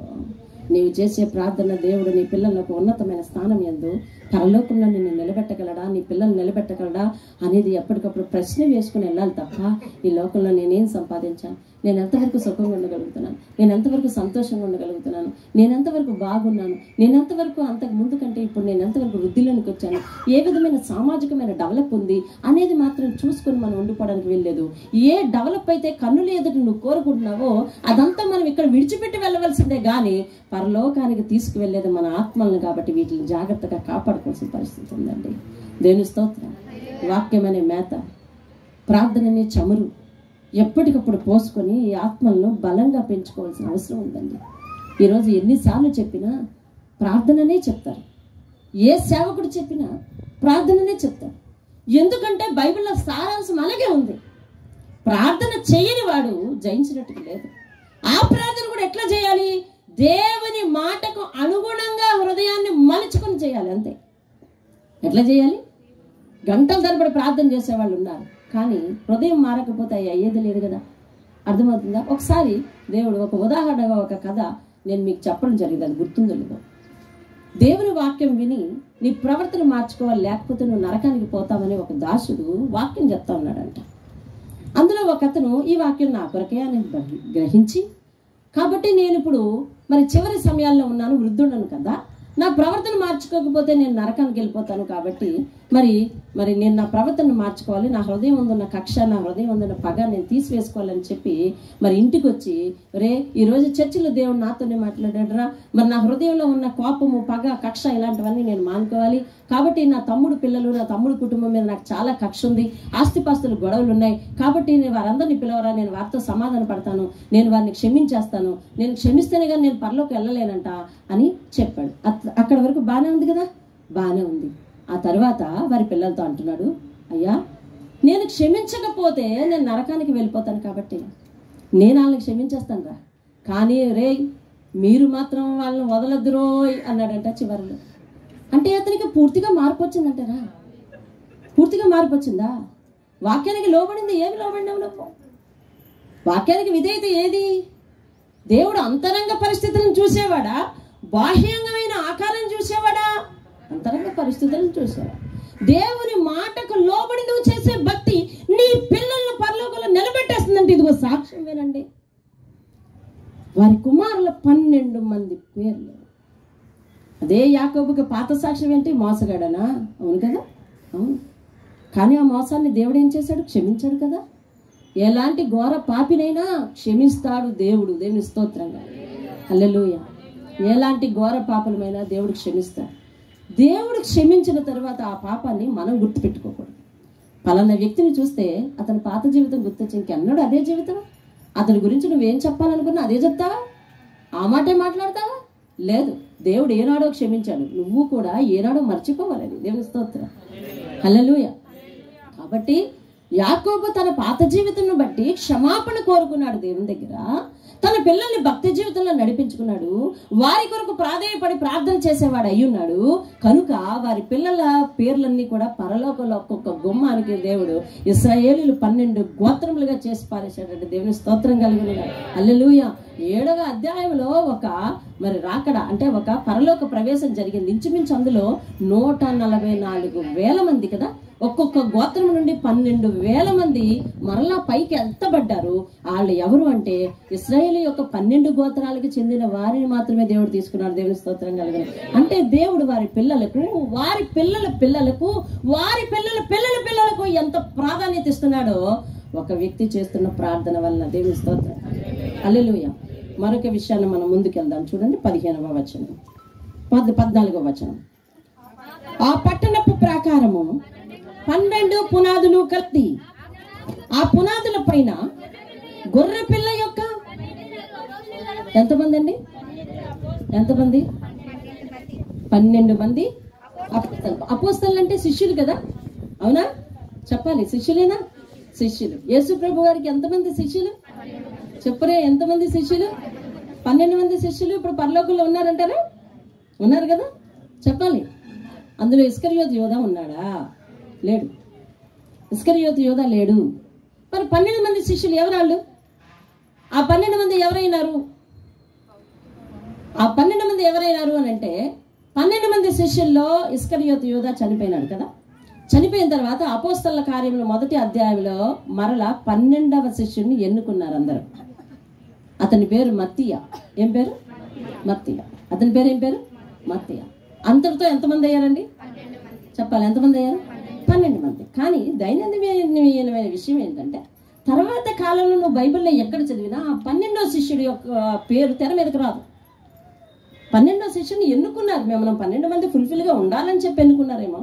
నీవు చేసే ప్రార్థన దేవుడు నీ పిల్లలకు ఉన్నతమైన స్థానం యందు పరలోకంలో నిన్ను నిలబెట్టగలడా, నీ పిల్లల్ని నిలబెట్టగలడా అనేది ఎప్పటికప్పుడు ప్రశ్న వేసుకుని వెళ్ళాలి తప్ప ఈ లోకంలో నేనేం సంపాదించాను, నేను ఎంతవరకు సుఖంగా ఉండగలుగుతున్నాను, నేను ఎంతవరకు సంతోషంగా ఉండగలుగుతున్నాను, నేను ఎంతవరకు బాగున్నాను, నేను ఎంతవరకు అంతకు ముందు కంటే ఇప్పుడు నేను ఎంతవరకు వృద్ధిలోనికి వచ్చాను, ఏ విధమైన సామాజికమైన డెవలప్ ఉంది అనేది మాత్రం చూసుకొని మనం ఉండిపోవడానికి వెళ్ళలేదు. ఏ డెవలప్ అయితే కన్నుల ఎదుట నువ్వు కోరుకుంటున్నావో అదంతా మనం ఇక్కడ విడిచిపెట్టి వెళ్ళవలసిందే కానీ పరలోకానికి తీసుకువెళ్ళేది మన ఆత్మలను. కాబట్టి వీటిని జాగ్రత్తగా కాపాడుకోవాల్సిన పరిస్థితి ఉందండి. దేవుని స్తోత్రం. వాక్యం అనే మేత, ప్రార్థననే చమురు ఎప్పటికప్పుడు పోసుకొని ఈ ఆత్మలను బలంగా పెంచుకోవాల్సిన అవసరం ఉందండి. ఈరోజు ఎన్నిసార్లు చెప్పినా ప్రార్థననే చెప్తారు. ఏ సేవకుడు చెప్పినా ప్రార్థననే చెప్తారు. ఎందుకంటే బైబిల్లో సారాంశం అలాగే ఉంది. ప్రార్థన చేయని వాడు జయించినట్టుగా లేదు. ఆ ప్రార్థన కూడా ఎట్లా చేయాలి? దేవుని మాటకు అనుగుణంగా హృదయాన్ని మలుచుకొని చేయాలి. అంతే. ఎట్లా చేయాలి? గంటల తరబడి ప్రార్థన చేసేవాళ్ళు ఉన్నారు, కానీ హృదయం మారకపోతే అయ్యేది లేదు కదా. అర్థమవుతుందా? ఒకసారి దేవుడు ఒక ఉదాహరణగా ఒక కథ నేను మీకు చెప్పడం జరిగింది, అది గుర్తుందో లేదో. దేవుని వాక్యం విని నీ ప్రవర్తన మార్చుకోవాలి, లేకపోతే నువ్వు నరకానికి పోతామని ఒక దాసుడు వాక్యం చెప్తా ఉన్నాడంట. అందులో ఒక అతను ఈ వాక్యం నా కొరకే అని గ్రహించి, కాబట్టి నేను ఇప్పుడు మరి చివరి సమయాల్లో ఉన్నాను, వృద్ధుడను కదా, నా ప్రవర్తన మార్చుకోకపోతే నేను నరకానికి వెళ్ళిపోతాను. కాబట్టి మరి నేను నా ప్రవర్తన మార్చుకోవాలి, నా హృదయం ఉందన్న కక్ష, నా హృదయం ఉందన్న పగ నేను తీసివేసుకోవాలని చెప్పి మరి ఇంటికి వచ్చి, రే ఈరోజు చర్చిలో దేవుడు నాతోనే మాట్లాడాడరా, మరి నా హృదయంలో ఉన్న కోపము, పగ, కక్ష ఇలాంటివన్నీ నేను మానుకోవాలి. కాబట్టి నా తమ్ముడు పిల్లలు, నా తమ్ముడు కుటుంబం మీద నాకు చాలా కక్ష ఉంది, ఆస్తిపాస్తులు గొడవలు ఉన్నాయి, కాబట్టి నేను వారందరినీ పిలవరా, నేను వారితో సమాధాన పడతాను, నేను వారిని క్షమించేస్తాను, నేను క్షమిస్తేనే కానీ నేను పరలోకి వెళ్ళలేనంట అని చెప్పాడు. అక్కడ వరకు బాగానే ఉంది కదా, బాగానే ఉంది. ఆ తర్వాత వారి పిల్లలతో అంటున్నాడు, అయ్యా నేను క్షమించకపోతే నేను నరకానికి వెళ్ళిపోతాను, కాబట్టి నేను వాళ్ళని క్షమించేస్తాను రా, కానీ రే మీరు మాత్రం వాళ్ళని వదలద్దురోయ్ అన్నాడంట చివరిలో. అంటే అతనికి పూర్తిగా మార్పు వచ్చిందంటారా? పూర్తిగా మార్పు వచ్చిందా? వాక్యానికి లోబడింది. ఏమి లోబడినావు నువ్వు? వాక్యానికి విధేయత ఏది? దేవుడు అంతరంగ పరిస్థితులను చూసేవాడా, బాహ్యంగమైన ఆకారం చూసేవాడా? అంతరంగ పరిస్థితులను చూసేవాడు. దేవుని మాటకు లోబడి నువ్వు చేసే భక్తి నీ పిల్లలను పరలోకంలో నిలబెట్టేస్తుందంటే ఇదిగో సాక్ష్యం వినండి. వారి కుమారుల 12 మంది పేర్లు. అదే యాకోబుకి పాత సాక్ష్యం ఏంటి? మోసగాడనా? అవును కదా, అవును. కానీ ఆ మోసాన్ని దేవుడు ఏం చేశాడు? క్షమించాడు కదా. ఎలాంటి ఘోర పాపినైనా క్షమిస్తాడు దేవుడు. దేవుని స్తోత్రంగా. హల్లెలూయా. ఎలాంటి ఘోర పాపలమైనా దేవుడు క్షమిస్తాడు. దేవుడు క్షమించిన తర్వాత ఆ పాపాన్ని మనం గుర్తుపెట్టుకోకూడదు. పలానా వ్యక్తిని చూస్తే అతని పాత జీవితం గుర్తొచ్చి ఇంకెన్నడూ అదే జీవితం, అతని గురించి నువ్వేం చెప్పాలనుకున్నా అదే చెప్తావా? ఆ మాటే మాట్లాడతావా? లేదు. దేవుడు ఏనాడో క్షమించాడు, నువ్వు కూడా ఏనాడో మర్చిపోవాలని. దేవుని స్తోత్రం. హల్లెలూయా. కాబట్టి యాకోబు తన పాత జీవితంను బట్టి క్షమాపణ కోరుకున్నాడు దేవుని దగ్గర. తన పిల్లల్ని భక్తి జీవితంలో నడిపించుకున్నాడు. వారి కొరకు ప్రాధేయపడి ప్రార్థన చేసేవాడు అయ్యున్నాడు. కనుక వారి పిల్లల పేర్లన్నీ కూడా పరలోకంలో ఒక్కొక్క గుమ్మానికి దేవుడు ఇశ్రాయేలీయులు 12 గోత్రములుగా చేసి పారేశాడంటే దేవుని స్తోత్రం కలిగినాడు. హల్లెలూయా. 7వ అధ్యాయంలో ఒక రాకడ అంటే ఒక పరలోక ప్రవేశం జరిగింది. ఇంచుమించు అందులో 144,000 మంది కదా. ఒక్కొక్క గోత్రం నుండి 12,000 మంది మరలా పైకి ఎత్తబడ్డారు. వాళ్ళు ఎవరు అంటే ఇశ్రాయేలు యొక్క 12 గోత్రాలకు చెందిన వారిని మాత్రమే దేవుడు తీసుకున్నాడు. దేవుని స్తోత్రం కలిగిన. అంటే దేవుడు వారి పిల్లలకు, వారి పిల్లల పిల్లలకు, వారి పిల్లల పిల్లల పిల్లలకు ఎంత ప్రాధాన్యత ఇస్తున్నాడో ఒక వ్యక్తి చేస్తున్న ప్రార్థన వలన. దేవుని స్తోత్రం. హల్లెలూయా. మరొక విషయాన్ని మనం ముందుకెళ్దాం. చూడండి 15వ వచనం, 14వ వచనం. ఆ పట్టణపు ప్రాకారము 12 పునాదులు కత్తి, ఆ పునాదుల పైన గొర్రె పిల్ల యొక్క ఎంతమంది అండి? ఎంతమంది? 12 మంది అపోస్తలు అంటే శిష్యులు కదా, అవునా? చెప్పాలి, శిష్యులేనా? శిష్యులు. యేసు ప్రభు గారికి ఎంతమంది శిష్యులు? చెప్పరే, ఎంతమంది శిష్యులు? 12 మంది శిష్యులు ఇప్పుడు పరలోకంలో ఉన్నారంటారా? ఉన్నారు కదా, చెప్పాలి. అందులో ఇస్కరియోతు యోధా ఉన్నాడా? లేడు. ఇస్కరియోతు యోధా లేడు. మరి 12 మంది శిష్యులు ఎవరాళ్ళు? ఆ 12 మంది ఎవరైనారు? ఆ 12 మంది ఎవరైనారు అని అంటే 12 మంది శిష్యుల్లో ఇస్కరియోతు యోధా చనిపోయినాడు కదా. చనిపోయిన తర్వాత అపోస్తలుల కార్యములు 1వ అధ్యాయంలో మరలా 12వ శిష్యుడిని ఎన్నుకున్నారు అందరూ. అతని పేరు మత్తీయ. ఏం పేరు? మత్తీయ. అతని పేరు ఏం పేరు? మత్తీయ. అంతటితో ఎంతమంది అయ్యారండి? చెప్పాలి, ఎంతమంది అయ్యారు? 12 మంది. కానీ దైనందినమైన విషయం ఏంటంటే తర్వాత కాలంలో నువ్వు బైబిల్లో ఎక్కడ చదివినా ఆ 12వ శిష్యుడి యొక్క పేరు తెర మీదకి రాదు. 12వ శిష్యుని ఎన్నుకున్నారు. మనం 12 మంది ఫుల్ఫిల్గా ఉండాలని చెప్పి ఎన్నుకున్నారేమో.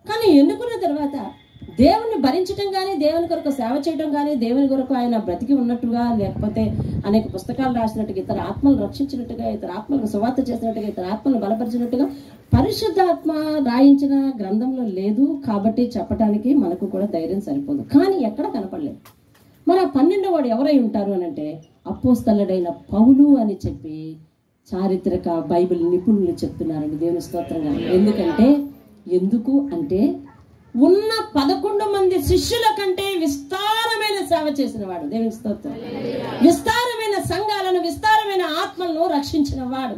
కానీ ఎన్నుకున్న తర్వాత దేవుని భరించడం కానీ, దేవుని కొరకు సేవ చేయడం కానీ, దేవుని కొరకు ఆయన బ్రతికి ఉన్నట్టుగా, లేకపోతే అనేక పుస్తకాలు రాసినట్టుగా, ఇతర ఆత్మలు రక్షించినట్టుగా, ఇతర ఆత్మలకు సువార్త చేసినట్టుగా, ఇతర ఆత్మలను బలపరిచినట్టుగా పరిశుద్ధాత్మ రాయించిన గ్రంథంలో లేదు. కాబట్టి చెప్పడానికి మనకు కూడా ధైర్యం సరిపోదు. కానీ ఎక్కడ కనపడలేదు. మరి ఆ 12వ వాడు ఎవరై ఉంటారు అని అంటే అపోస్తలుడైన పౌలు అని చెప్పి చారిత్రక బైబిల్ నిపుణులు చెప్తున్నారండి. దేవుని స్తోత్రంగా. ఎందుకు అంటే ఉన్న 11 మంది శిష్యుల కంటే విస్తారమైన సేవ చేసిన వాడు. దేవుని స్తోత్రం. విస్తారమైన సంఘాలను, విస్తారమైన ఆత్మలను రక్షించిన వాడు,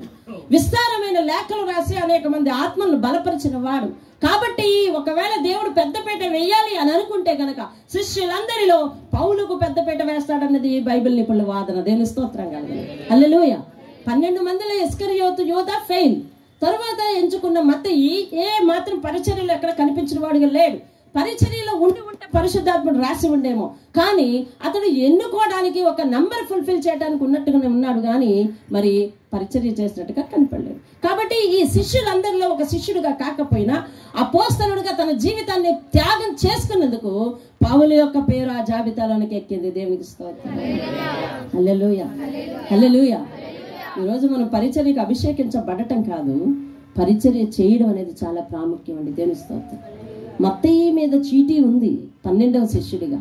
విస్తారమైన లేఖలు రాసి అనేక మంది ఆత్మలను బలపరిచిన వాడు. కాబట్టి ఒకవేళ దేవుడు పెద్దపేట వేయాలి అని అనుకుంటే కనుక శిష్యులందరిలో పౌలుకు పెద్దపేట వేస్తాడన్నది బైబిల్ నిపుణుల వాదన. దేవుని స్తోత్రం కలగాలి. హల్లెలూయా. 12 మందిలో ఇస్కరియోతు యోధా ఫెయిల్. తర్వాత ఎంచుకున్న మత్తయి ఏ మాత్రం పరిచర్యలో ఎక్కడ కనిపించిన వాడుగా లేడు. పరిచర్యలో ఉంటే పరిశుద్ధాత్ముడు రాసి ఉండేమో, కానీ అతడు ఎన్నుకోవడానికి ఒక నంబర్ ఫుల్ఫిల్ చేయడానికి ఉన్నట్టుగానే ఉన్నాడు, కానీ మరి పరిచర్య చేసినట్టుగా కనపడలేదు. కాబట్టి ఈ శిష్యులందరిలో ఒక శిష్యుడిగా కాకపోయినా అపోస్తలుడిగా తన జీవితాన్ని త్యాగం చేసుకున్నందుకు పౌలు యొక్క పేరు ఆ జాబితాలోనికి ఎక్కింది. దేవునికి స్తోత్రం. హల్లెలూయా. హల్లెలూయా. ఈరోజు మనం పరిచర్యకు అభిషేకించబడటం కాదు, పరిచర్య చేయడం అనేది చాలా ప్రాముఖ్యం అండి. దేవుని స్తోత్రం. మత్తయి మీద చీటీ ఉంది 12వ శిష్యుడిగా,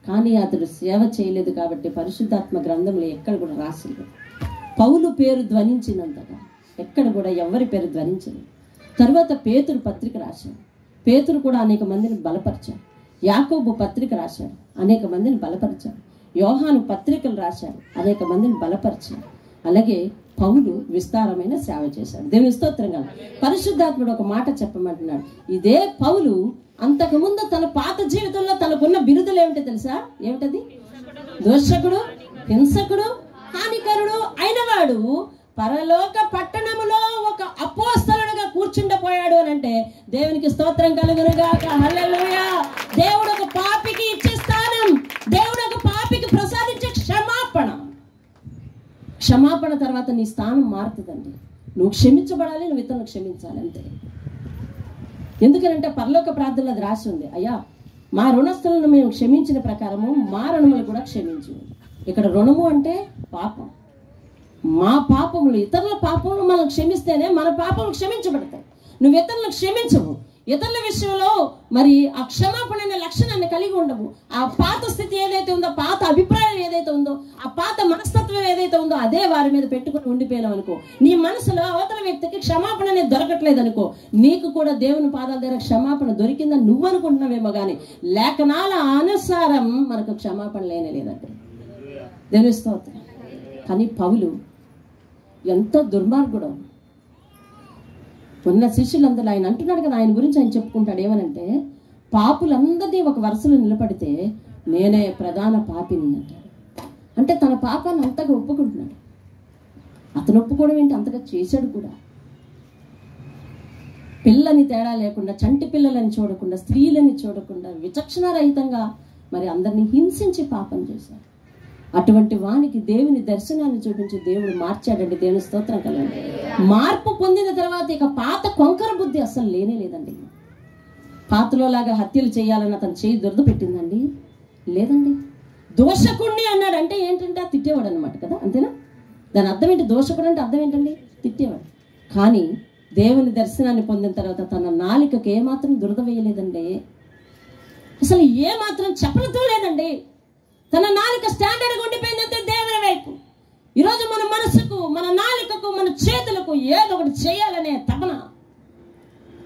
కానీ అతడు సేవ చేయలేదు కాబట్టి పరిశుద్ధాత్మ గ్రంథంలో ఎక్కడ కూడా రాసిలేదు. పౌలు పేరు ధ్వనించినంతగా ఎక్కడ కూడా ఎవరి పేరు ధ్వనించదు. తర్వాత పేతురు పత్రిక రాశాడు, పేతురు కూడా అనేక మందిని బలపరిచాడు. యాకోబు పత్రిక రాశాడు, అనేక మందిని బలపరిచాడు. యోహాను పత్రికలు రాశాడు, అనేక మందిని బలపరిచాడు. అలాగే పౌలు విస్తారమైన సేవ చేశాడు. దేవుని స్తోత్రంగా. పరిశుద్ధాత్ముడు ఒక మాట చెప్పమంటున్నాడు. ఇదే పౌలు అంతకుముందు తన పాత జీవితంలో తనకున్న బిరుదులు ఏమిటో తెలుసా? ఏమిటది? దోషకుడు, హింసకుడు, హానికరుడు అయినవాడు పరలోక పట్టణములో ఒక అపోస్తలుడుగా కూర్చుండిపోయాడు అని అంటే దేవునికి స్తోత్రం కలుగునుగాక. హల్లెలూయా. దేవుడు ఒక పాపికి ఇచ్చే స్థానం, దేవుడు ఒక పాపికి ప్రసాదించే క్షమాపణ తర్వాత నీ స్థానం మారుతుందండి. నువ్వు క్షమించబడాలి, నువ్వు ఇతరులను క్షమించాలి, అంతే. ఎందుకనంటే పరలోక ప్రార్థనలో అది రాసి ఉంది, అయ్యా మా రుణస్థులను మేము క్షమించిన ప్రకారము మా రుణములు కూడా క్షమించు. ఇక్కడ రుణము అంటే పాపం. మా పాపములు, ఇతరుల పాపములు మనం క్షమిస్తేనే మన పాపములు క్షమించబడతాయి. నువ్వు ఇతరులను క్షమించవు, ఇతరుల విషయంలో మరి ఆ క్షమాపణ అనే లక్షణాన్ని కలిగి ఉండవు. ఆ పాత స్థితి ఏదైతే ఉందో, పాత అభిప్రాయం ఏదైతే ఉందో, ఆ పాత మనస్తత్వం ఏదైతే ఉందో అదే వారి మీద పెట్టుకుని ఉండిపోయినావు అనుకో, నీ మనసులో అవతల వ్యక్తికి క్షమాపణ అనేది దొరకట్లేదు అనుకో, నీకు కూడా దేవుని పాదాల దగ్గర క్షమాపణ దొరికిందని నువ్వు అనుకుంటున్నావేమో కానీ లేఖనాల అనుసారం మనకు క్షమాపణ లేనే లేదంటే దేవుని స్తోత్రం. కానీ పౌలు ఎంతో దుర్మార్గుడు. ఉన్న శిష్యులందరూ ఆయన అంటున్నాడు కదా, ఆయన గురించి ఆయన చెప్పుకుంటాడు ఏమనంటే, పాపులందరినీ ఒక వరుసలో నిలబడితే నేనే ప్రధాన పాపిని అంటాడు. అంటే తన పాపాన్ని అంతగా ఒప్పుకుంటున్నాడు. అతను ఒప్పుకోవడం ఏంటి, అంతగా చేశాడు కూడా. పిల్లని తేడా లేకుండా, చంటి పిల్లలని చూడకుండా, స్త్రీలని చూడకుండా విచక్షణ రహితంగా మరి అందరినీ హింసించి పాపం చేశాడు. అటువంటి వానికి దేవుని దర్శనాన్ని చూపించి దేవుడు మార్చాడండి. దేవుని స్తోత్రం కలండి. మార్పు పొందిన తర్వాత ఇక పాత కొంకర బుద్ధి అసలు లేనే లేదండి. పాతలో లాగా హత్యలు చేయాలని అతను చేయి దురద పెట్టిందండి, లేదండి. దోషకుణ్ణి అన్నాడు అంటే ఏంటంటే ఆ తిట్టేవాడు అనమాట కదా, అంతేనా? దాని అర్థం ఏంటి? దోషకుడు అంటే అర్థం ఏంటండి? తిట్టేవాడు. కానీ దేవుని దర్శనాన్ని పొందిన తర్వాత తన నాలికకు ఏమాత్రం దురద వేయలేదండి, అసలు ఏమాత్రం చెప్పలతో లేదండి. తన నాలుక స్టాండర్డ్గా ఉండిపోయిందంటే దేవుని వైపు. ఈరోజు మన మనసుకు, మన నాలుకకు, మన చేతులకు ఏదో ఒకటి చేయాలనే తపన.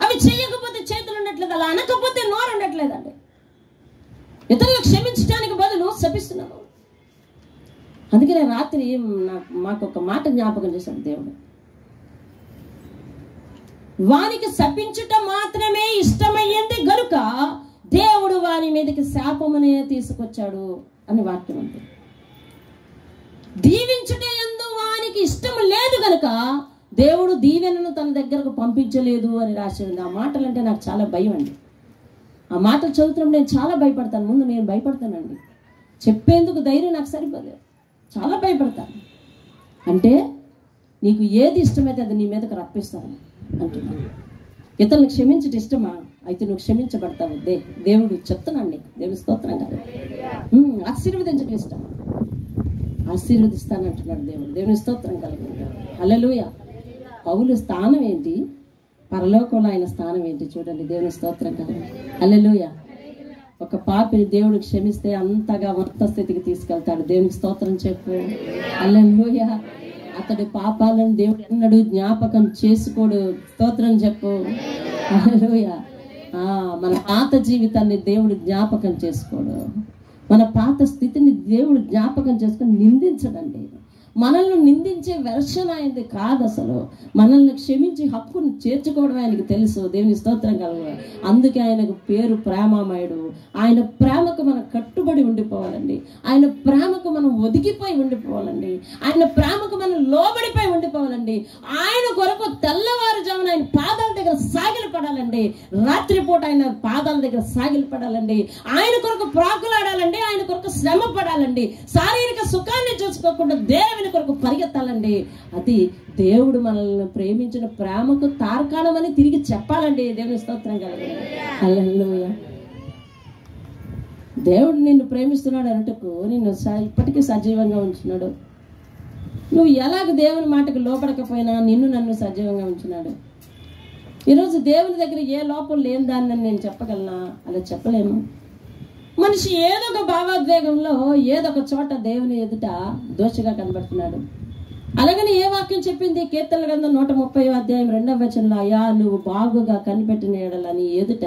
అవి చేయకపోతే చేతులు ఉండట్లేదు, అలా అనకపోతే నోరు ఉండట్లేదండి. ఇతరులకు క్షమించడానికి బదులు శపిస్తున్నాను. అందుకనే రాత్రి మాకు ఒక మాట జ్ఞాపకం చేశాడు దేవుడు. వానికి శపించుట మాత్రమే ఇష్టమయ్యింది గనుక దేవుడు వాని మీదకి శాపమనే తీసుకొచ్చాడు అని వాక్యం ఉంది. దీవించుట యందు వానికి ఇష్టం లేదు గనుక దేవుడు దీవెనను తన దగ్గరకు పంపించలేదు అని రాసి ఉంది. ఆ మాటలు అంటే నాకు చాలా భయం అండి. ఆ మాటలు చదువుతున్నప్పుడు నేను చాలా భయపడతాను. ముందు నేను భయపడతానండి, చెప్పేందుకు ధైర్యం నాకు సరిపోలేదు, చాలా భయపడతాను. అంటే నీకు ఏది ఇష్టమైతే అది నీ మీదకు రప్పిస్తాను అంటున్నాను. ఇతరులను క్షమించట ఇష్టమా? అయితే నువ్వు క్షమించబడతావు. దేవుడు చెప్తున్నాను నీకు. దేవుని స్తోత్రం కాదు. ఆశీర్వదించడం ఇష్టమా? ఆశీర్వదిస్తానంటున్నాడు దేవుడు. దేవుని స్తోత్రం కలిగింది. హల్లెలూయా. పౌలు స్థానం ఏంటి, పరలోకంలో ఆయన స్థానం ఏంటి చూడండి. దేవుని స్తోత్రం కలిగింది. హల్లెలూయా. ఒక పాపిని దేవుడు క్షమిస్తే అంతగా ఉన్నత స్థితికి తీసుకెళ్తాడు. దేవునికి స్తోత్రం చెప్పు. హల్లెలూయా. అతడి పాపాలను దేవుడు ఎన్నడూ జ్ఞాపకం చేసుకోడు. స్తోత్రం చెప్పు. హల్లెలూయా. మన పాత జీవితాన్ని దేవుడు జ్ఞాపకం చేసుకోడు. మన పాత స్థితిని దేవుడు జ్ఞాపకం చేసుకొని నిందించడండి. మనల్ని నిందించే వెర్షన్ ఆయనది కాదు. అసలు మనల్ని క్షమించి హక్కును చేర్చుకోవడం ఆయనకి తెలుసు. దేవుని స్తోత్రం కలుగు. అందుకే ఆయనకు పేరు ప్రేమమయుడు. ఆయన ప్రేమకు మనం కట్టుబడి ఉండిపోవాలండి. ఆయన ప్రేమకు మనం ఒదిగిపోయి ఉండిపోవాలండి. ఆయన ప్రేమకు మనం లోబడిపోయి ఉండిపోవాలండి. ఆయన కొరకు తెల్లవారుజామున ఆయన పాదాల దగ్గర సాగిలి పడాలండి. రాత్రిపూట ఆయన పాదాల దగ్గర సాగిలి పడాలండి. ఆయన కొరకు ప్రాకులాడాలండి. ఆయన కొరకు శ్రమ పడాలండి. శారీరక సుఖాన్ని చూసుకోకుండా దేవుని కొరకు పరిగెత్తాలండి. అది దేవుడు మనల్ని ప్రేమించిన ప్రేమకు తార్కాణమని తిరిగి చెప్పాలండి. దేవుని స్తోత్రం కలగండి. హల్లెలూయా. దేవుడు నిన్ను ప్రేమిస్తున్నాడు అంటకు నిన్ను ఇప్పటికీ సజీవంగా ఉంచున్నాడు. నువ్వు ఎలాగ దేవుని మాటకు లోపడకపోయినా నిన్ను నన్ను సజీవంగా ఉంచున్నాడు. ఈరోజు దేవుని దగ్గర ఏ లోపం లేని దాన్ని నేను చెప్పగలనా? అలా చెప్పలేను. మనిషి ఏదో ఒక భావోద్వేగంలో ఏదో ఒక చోట దేవుని ఎదుట దోషిగా కనబడుతున్నాడు. అలాగని ఏ వాక్యం చెప్పింది? కీర్తనల గ్రంథం 130వ అధ్యాయం 2వ వచనంలో, అయ్యా నువ్వు బాగుగా కనిపెట్టిన ఎడలని ఎదుట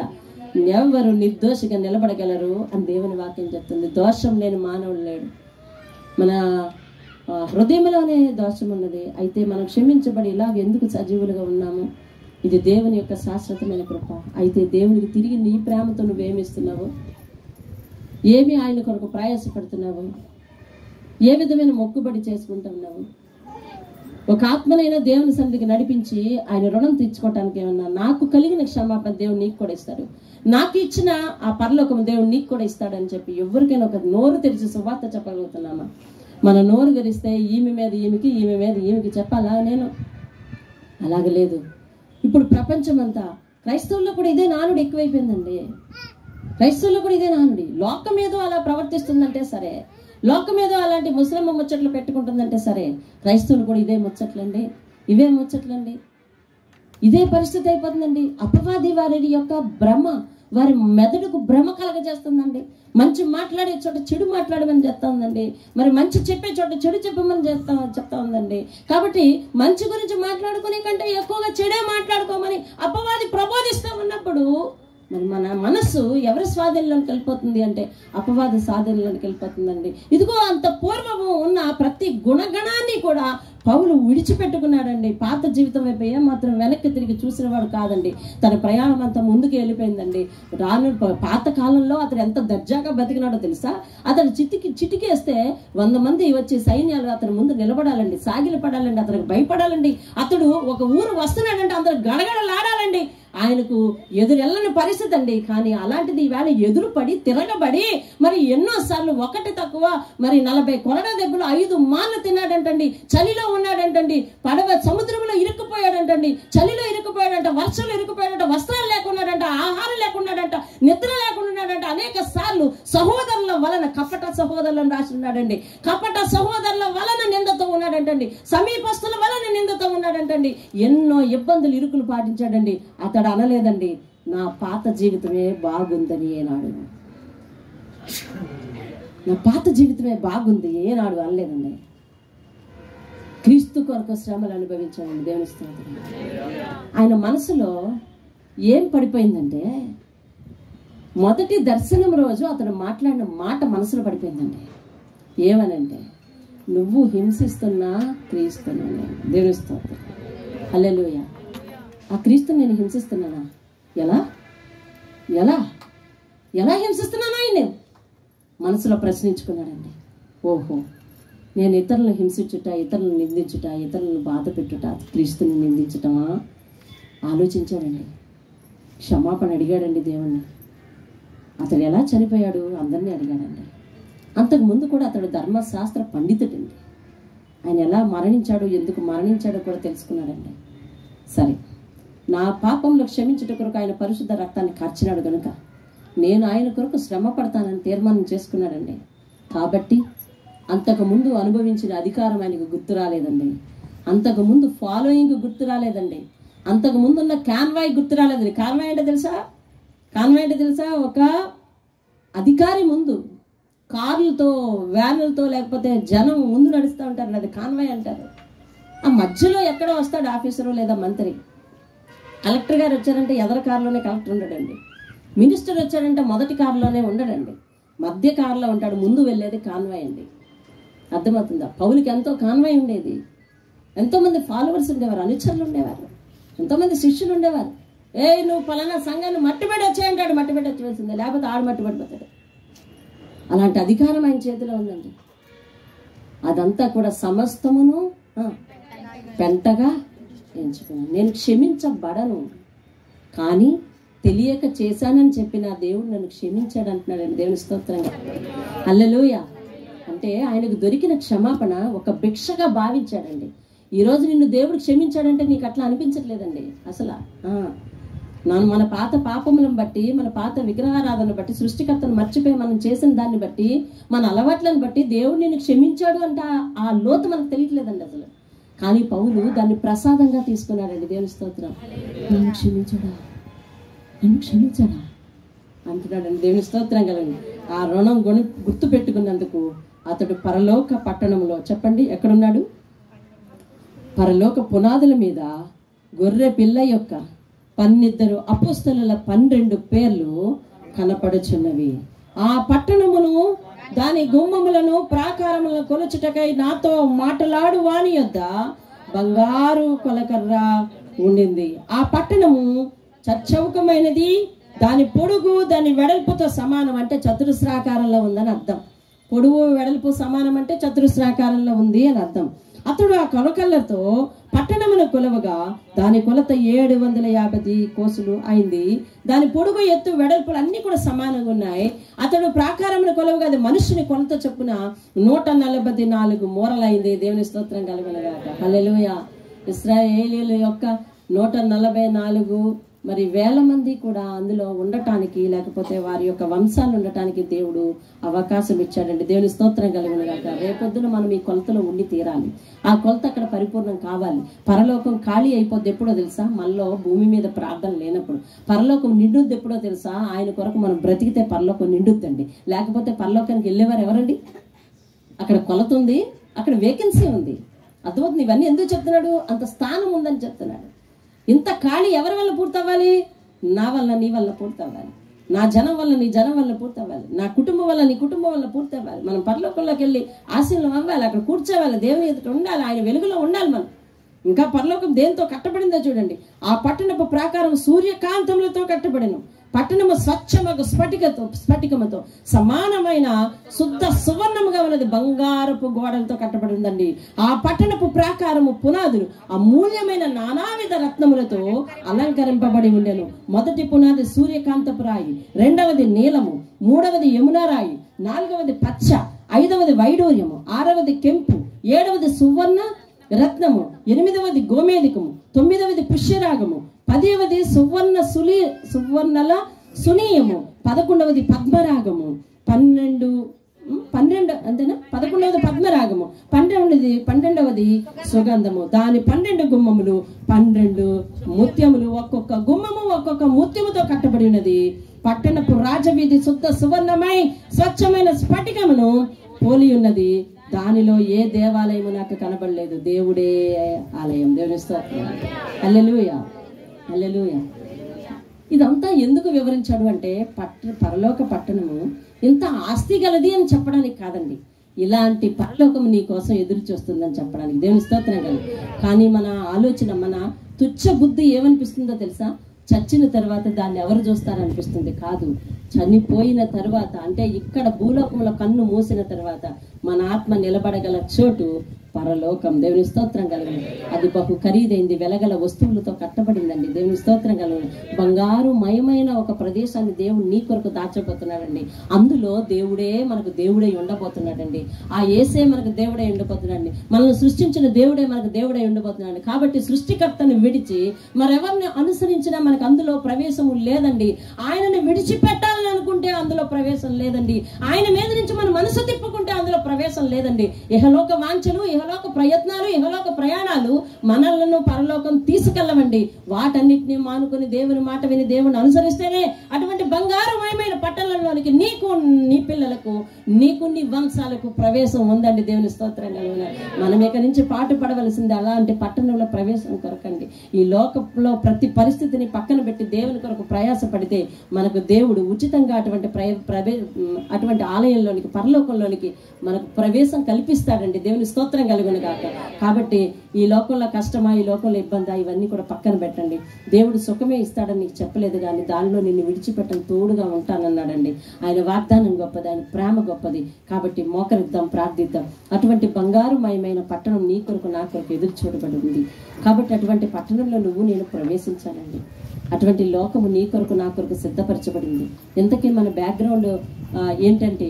ఎవరు నిర్దోషిగా నిలబడగలరు అని దేవుని వాక్యం చెప్తుంది. దోషం లేని మానవుడు లేడు. మన హృదయంలోనే దోషం ఉన్నది. అయితే మనం క్షమించబడి ఇలాగ ఎందుకు సజీవులుగా ఉన్నాము? ఇది దేవుని యొక్క శాశ్వతమైన కృప. అయితే దేవునికి తిరిగి నీ ప్రేమతో నువ్వేమిస్తున్నావు? ఏమి ఆయన కొరకు ప్రయాసపడుతున్నావు? ఏ విధమైన మొక్కుబడి చేసుకుంటున్నావు? ఒక ఆత్మనైనా దేవుని సన్నిధికి నడిపించి ఆయన రుణం తీర్చుకోవటానికి ఏమన్నా, నాకు కలిగిన క్షమాపణ దేవుడు నీకు కూడా ఇస్తాడు, నాకు ఇచ్చిన ఆ పరలోకం దేవుడు నీకు కూడా ఇస్తాడని చెప్పి ఎవరికైనా ఒక నోరు తెరిచి సువార్త చెప్పగలుగుతున్నామా? మన నోరు తెరిస్తే ఈమె మీద ఈమెకి, ఈమె మీద ఈమెకి చెప్పాలా? నేను అలాగే లేదు. ఇప్పుడు ప్రపంచం అంతా క్రైస్తవుల్లో కూడా ఇదే నానుడు ఎక్కువైపోయిందండి. క్రైస్తవుల్లో కూడా ఇదే నానుడి. లోకం ఏదో అలా ప్రవర్తిస్తుందంటే సరే, లోకం ఏదో అలాంటి ముస్లిం ముచ్చట్లు పెట్టుకుంటుందంటే సరే, క్రైస్తవులు కూడా ఇదే ముచ్చట్లండి, ఇవే ముచ్చట్లండి. ఇదే పరిస్థితి అయిపోతుందండి. అపవాది వారి యొక్క భ్రమ, వారి మెదడుకు భ్రమ కలగజేస్తుందండి. మంచి మాట్లాడే చోట చెడు మాట్లాడమని చెప్తా ఉందండి. మరి మంచి చెప్పే చోట చెడు చెప్పమని చెప్తా ఉందండి. కాబట్టి మంచి గురించి మాట్లాడుకునే కంటే ఎక్కువగా చెడే మాట్లాడుకోమని అపవాది ప్రబోధిస్తూ ఉన్నప్పుడు మరి మన మనస్సు ఎవరి స్వాధీనంలోకి వెళ్ళిపోతుంది అంటే అపవాది స్వాధీనంలోకి వెళ్ళిపోతుందండి. ఇదిగో అంత పూర్వము ఉన్న ప్రతి గుణగణాన్ని కూడా పౌలు విడిచిపెట్టుకున్నాడండి. పాత జీవితం వైపు ఏమాత్రం వెనక్కి తిరిగి చూసిన వాడు కాదండి. తన ప్రయాణం అంతా ముందుకు వెళ్ళిపోయిందండి. పాత కాలంలో అతడు ఎంత దర్జాగా బతికినాడో తెలుసా? అతను చిటికేస్తే 100 మంది వచ్చి సైన్యాలు అతని ముందు నిలబడాలండి, సాగిలి పడాలండి, అతనికి భయపడాలండి. అతడు ఒక ఊరు వస్తున్నాడంటే అందరు గడగడలాడాలండి. ఆయనకు ఎదురెళ్ళని పరిస్థితి అండి. కానీ అలాంటిది ఈవేళ ఎదురుపడి తిరగబడి మరి ఎన్నోసార్లు ఒకటి తక్కువ మరి 40 కొరడా దెబ్బలు 5 మార్లు తిన్నాడంటండి. చలిలో ఉన్నాడంటండి. పడవ సముద్రంలో ఇరుక్కుపోయాడంటండి. చలిలో ఇరుక్కుపోయాడంట, వర్షంలో ఇరుక్కుపోయాడంట, వస్త్రాలు లేకున్నాడంట, ఆహారం లేకున్నాడంట, నిద్ర లేకున్నాడంట. అనేక సార్లు సహోదరుల వలన, కపట సహోదరులను రాసి ఉన్నాడండి. కపట సహోదరుల వలన నిందతో ఉన్నాడంటండి. సమీపస్తుల వలన నిందతో ఉన్నాడంటండి. ఎన్నో ఇబ్బందులు, ఇరుకులు పాటించాడండి. అతడు అనలేదండి నా పాత జీవితమే బాగుందని ఏనాడు. నా పాత జీవితమే బాగుంది ఏనాడు అనలేదండి. క్రీస్తు కొరకు శ్రమలు అనుభవించాడండి. దేవుని స్తోత్రం. ఆయన మనసులో ఏం పడిపోయిందంటే మొదటి దర్శనం రోజు అతను మాట్లాడిన మాట మనసులో పడిపోయిందండి. ఏమనంటే నువ్వు హింసిస్తున్నా క్రీస్తున్నా. దేవుని స్తోత్రం. హల్లెలూయా. ఆ క్రీస్తుని నేను హింసిస్తున్నానా? ఎలా ఎలా ఎలా హింసిస్తున్నానా? ఆయన మనసులో ప్రశ్నించుకున్నాడండి. ఓహో, నేను ఇతరులను హింసించుట, ఇతరులను నిందించుట, ఇతరులను బాధ పెట్టుట క్రీస్తుని నిందించటమా? ఆలోచించాడండి. క్షమాపణ అడిగాడండి దేవుణ్ణి. అతడు ఎలా చనిపోయాడు అందరినీ అడిగాడండి. అంతకుముందు కూడా అతడు ధర్మశాస్త్ర పండితుడండి. ఆయన ఎలా మరణించాడు, ఎందుకు మరణించాడో కూడా తెలుసుకున్నాడండి. సరే, నా పాపంలో క్షమించుట కొరకు ఆయన పరిశుద్ధ రక్తాన్ని కార్చినాడు కనుక నేను ఆయన కొరకు శ్రమ పడతానని తీర్మానం చేసుకున్నాడండి. కాబట్టి అంతకుముందు అనుభవించిన అధికారం ఆయనకు గుర్తు రాలేదండి. అంతకుముందు ఫాలోయింగ్ గుర్తు రాలేదండి. అంతకుముందు ఉన్న కాన్వాయ్ గుర్తు రాలేదండి. కాన్వాయ్ అంటే తెలుసా? కాన్వాయ్ అంటే తెలుసా? ఒక అధికారి ముందు కార్లతో, వ్యాన్లతో, లేకపోతే జనం ముందు నడుస్తూ ఉంటారు, అది కాన్వాయ్ అంటారు. ఆ మధ్యలో ఎక్కడో వస్తాడు ఆఫీసరు లేదా మంత్రి. కలెక్టర్ గారు వచ్చారంటే ఎదర కారులోనే కలెక్టర్ ఉండడండి. మినిస్టర్ వచ్చారంటే మొదటి కారులోనే ఉండడండి, మధ్య కారులో ఉంటాడు. ముందు వెళ్ళేది కాన్వాయ్ అండి. అర్థమవుతుందా? పౌలుకి ఎంతో కాన్వాయ్ ఉండేది. ఎంతోమంది ఫాలోవర్స్ ఉండేవారు, అనుచరులు ఉండేవారు, ఎంతోమంది శిష్యులు ఉండేవారు. నువ్వు పలానా సంఘాన్ని మట్టిపెట్టి వచ్చాయంటాడు, మట్టిపెట్టి వచ్చేసింది, లేకపోతే ఆడు మట్టిపడిపోతాడు. అలాంటి అధికారం ఆయన చేతిలో ఉందండి. అదంతా కూడా సమస్తమును పెంటగా ఎంచుకున్నాను. నేను క్షమించబడను, కానీ తెలియక చేశానని చెప్పిన దేవుడు నన్ను క్షమించాడు అంటున్నాడండి. దేవుని స్తోత్రంగా. హల్లెలూయా. అంటే ఆయనకు దొరికిన క్షమాపణ ఒక భిక్షగా భావించాడండి. ఈరోజు నిన్ను దేవుడు క్షమించాడంటే నీకు అట్లా అనిపించట్లేదండి అసలు. మన పాత పాపములను బట్టి, మన పాత విగ్రహారాధనను బట్టి, సృష్టికర్తను మర్చిపోయి మనం చేసిన దాన్ని బట్టి, మన అలవాట్లను బట్టి దేవుడు నిన్ను క్షమించాడు అంటే ఆ లోతు మనకు తెలియట్లేదండి అసలు. కానీ పౌలు దాన్ని ప్రసాదంగా తీసుకున్నాడండి. దేవుని స్తోత్రం. నన్ను క్షమించాడా, నన్ను క్షమించాడా అంటున్నాడండి. దేవుని స్తోత్రం కలండి. ఆ రుణం గుర్తు పెట్టుకున్నందుకు అతడు పరలోక పట్టణంలో, చెప్పండి ఎక్కడున్నాడు? పరలోక పునాదుల మీద గొర్రె పిల్ల యొక్క 12 అపోస్తలుల 12 పేర్లు కనపడుచున్నవి. ఆ పట్టణమును దాని గుమ్మములను ప్రాకారములను కొలుచుటకై నాతో మాటలాడు వాని యొద్ద బంగారు కొలకర్ర ఉండింది. ఆ పట్టణము చచ్చౌకమైనది, దాని పొడుగు దాని వెడల్పుతో సమానం, అంటే చతురస్రాకారంలో ఉందని అర్థం. పొడుగు వెడల్పు సమానం అంటే చతురస్రాకారంలో ఉంది అని అర్థం. అతడు ఆ కొలకర్రతో పట్టణమును కొలవగా దాని కొలత 750 కోసులు అయింది. దాని పొడుగు ఎత్తు వెడల్పులు అన్ని కూడా సమానంగా ఉన్నాయి. అతడు ప్రాకారమును కొలవగా అది మనుషుని కొలత చొప్పున 144 మూరలైంది. దేవుని స్తోత్రం కలుగునుగాక. హల్లెలూయా. ఇశ్రాయేలీయుల యొక్క 144 మరి వేల మంది కూడా అందులో ఉండటానికి, లేకపోతే వారి యొక్క వంశాలు ఉండటానికి దేవుడు అవకాశం ఇచ్చాడండి. దేవుని స్తోత్రం కలుగునుగాక. రేపొద్దున మనం ఈ కొలతలో ఉండి తీరాలి. ఆ కొలత అక్కడ పరిపూర్ణం కావాలి. పరలోకం ఖాళీ అయిపోద్ది ఎప్పుడో తెలుసా? మనలో భూమి మీద ప్రార్థన లేనప్పుడు. పరలోకం నిండుద్ది ఎప్పుడో తెలుసా? ఆయన కొరకు మనం బ్రతికితే పరలోకం నిండుద్దండి. లేకపోతే పరలోకానికి వెళ్ళేవారు ఎవరండి? అక్కడ కొలత ఉంది, అక్కడ వేకెన్సీ ఉంది. అర్థమవుతుంది? ఇవన్నీ ఎందుకు చెప్తున్నాడు? అంత స్థానం ఉందని చెప్తున్నాడు. ఇంత ఖాళీ ఎవరి వల్ల పూర్తవ్వాలి? నా వల్ల, నీ వల్ల పూర్తవ్వాలి. నా జనం వల్ల, నీ జనం వల్ల పూర్తవ్వాలి. నా కుటుంబం వల్ల, నీ కుటుంబం వల్ల పూర్తవ్వాలి. మనం పరలోకంలోకి వెళ్ళి ఆశీర్వాదం అవ్వాలి, అక్కడ కూర్చోవాలి, దేవుని ఎదుట ఉండాలి, ఆయన వెలుగులో ఉండాలి మనం. ఇంకా పరలోకం దేంతో కట్టబడిందో చూడండి. ఆ పట్టణపు ప్రాకారం సూర్యకాంతములతో కట్టబడిను. పట్టణము స్వచ్ఛమగు స్ఫటికముతో సమానమైన శుద్ధ సువర్ణముగా ఉన్నది. బంగారపు గోడలతో కట్టబడి ఉందండి. ఆ పట్టణపు ప్రాకారము పునాదులు అమూల్యమైన నానావిధ రత్నములతో అలంకరింపబడి ఉండెను. మొదటి పునాది సూర్యకాంతపు రాయి, రెండవది నీలము, మూడవది యమునా రాయి, నాలుగవది పచ్చ, ఐదవది వైడూర్యము, ఆరవది కెంపు, ఏడవది సువర్ణ రత్నము, ఎనిమిదవది గోమేధికము, తొమ్మిదవది పుష్యరాగము, 10వది సువర్ణల సునీయము, 11వది పద్మరాగము, 12 అంతేనా? 11వది పద్మరాగము, 12వది సుగంధము. దాని 12 గుమ్మములు 12 ముత్యములు, ఒక్కొక్క గుమ్మము ఒక్కొక్క ముత్యముతో కట్టబడి ఉన్నది. పట్టణపు రాజవీధి శుద్ధ సువర్ణమై స్వచ్ఛమైన స్ఫటికమును పోలి ఉన్నది. దానిలో ఏ దేవాలయము నాకు కనబడలేదు. దేవుడే ఆలయం. దేవుని స్తోత్రం. హల్లెలూయా, హల్లెలూయా. ఇదంతా ఎందుకు వివరించాడు అంటే పరలోక పట్టణము ఇంత ఆస్తి గలది అని చెప్పడానికి కాదండి. ఇలాంటి పరలోకం నీ కోసం ఎదురు చూస్తుందని చెప్పడానికి. దేవుని స్తోత్రం కలదు. కానీ మన ఆలోచన, మన తుచ్చ బుద్ధి ఏమనిపిస్తుందో తెలుసా? చచ్చిన తర్వాత దాన్ని ఎవరు చూస్తారనిపిస్తుంది. కాదు, చనిపోయిన తర్వాత, అంటే ఇక్కడ భూలోకంలో కన్ను మూసిన తర్వాత మన ఆత్మ నిలబడగల చోటు పరలోకం. దేవుని స్తోత్రం కలుగును. అది బహు ఖరీదైంది, వెలగల వస్తువులతో కట్టబడిందండి. దేవుని స్తోత్రం కలుగును. బంగారు మయమైన ఒక ప్రదేశాన్ని దేవుడు నీ కొరకు దాచబోతున్నాడండి. అందులో దేవుడే మనకు దేవుడై ఉండబోతున్నాడండి. ఆ యేసే మనకు దేవుడై ఉండబోతున్నాడండి. మనల్ని సృష్టించిన దేవుడే మనకు దేవుడై ఉండబోతున్నాడు. కాబట్టి సృష్టికర్తను విడిచి మరెవరిని అనుసరించినా మనకు అందులో ప్రవేశము లేదండి. ఆయనని విడిచిపెట్టాలని అనుకుంటే అందులో ప్రవేశం లేదండి. ఆయన మీద నుంచి మన మనసు తిప్పుకుంటే అందులో ప్రవేశం లేదండి. ఇహలోక వాంఛలు, ఇహలోక ప్రయత్నాలు, ఇహలోక ప్రయాణాలు మనలను పరలోకం తీసుకెళ్ళవండి. వాటన్నిటిని మానుకొని దేవుని మాట విని దేవుని అనుసరిస్తేనే అటువంటి బంగారమయమైన పట్టణంలోనికి నీకు, నీ పిల్లలకు, నీకు, నీ వంశాలకు ప్రవేశం ఉందండి. దేవుని స్తోత్రం కలుగును. మనం ఇక్కడి నుంచి పాటు పడవలసింది అలాంటి పట్టణంలో ప్రవేశం కొరకండి. ఈ లోకంలో ప్రతి పరిస్థితిని పక్కన పెట్టి దేవుని కొరకు ప్రయాసపడితే మనకు దేవుడు ఉచితంగా అటువంటి ఆలయంలోనికి, పరలోకంలోనికి మనకు ప్రవేశం కల్పిస్తాడండి. దేవుని స్తోత్రం కలుగును గాక. కాబట్టి ఈ లోకంలో కష్టమా, ఈ లోకంలో ఇబ్బందా, ఇవన్నీ కూడా పక్కన పెట్టండి. దేవుడు సుఖమే ఇస్తాడని నీకు చెప్పలేదు, కానీ దానిలో నిన్ను విడిచిపెట్టని తోడుగా ఉంటానన్నాడండి. ఆయన వాగ్దానం గొప్పది, ఆయన ప్రేమ గొప్పది. కాబట్టి మోకరిద్దాం, ప్రార్థిద్దాం. అటువంటి బంగారుమయమైన పట్టణం నీ కొరకు, నా కొరకు ఎదురు చూడబడి ఉంది. కాబట్టి అటువంటి పట్టణంలో నువ్వు నేను ప్రవేశించాలండి. అటువంటి లోకము నీ కొరకు, నా కొరకు సిద్ధపరచబడింది. ఇంతకీ మన బ్యాక్గ్రౌండ్ ఏంటంటే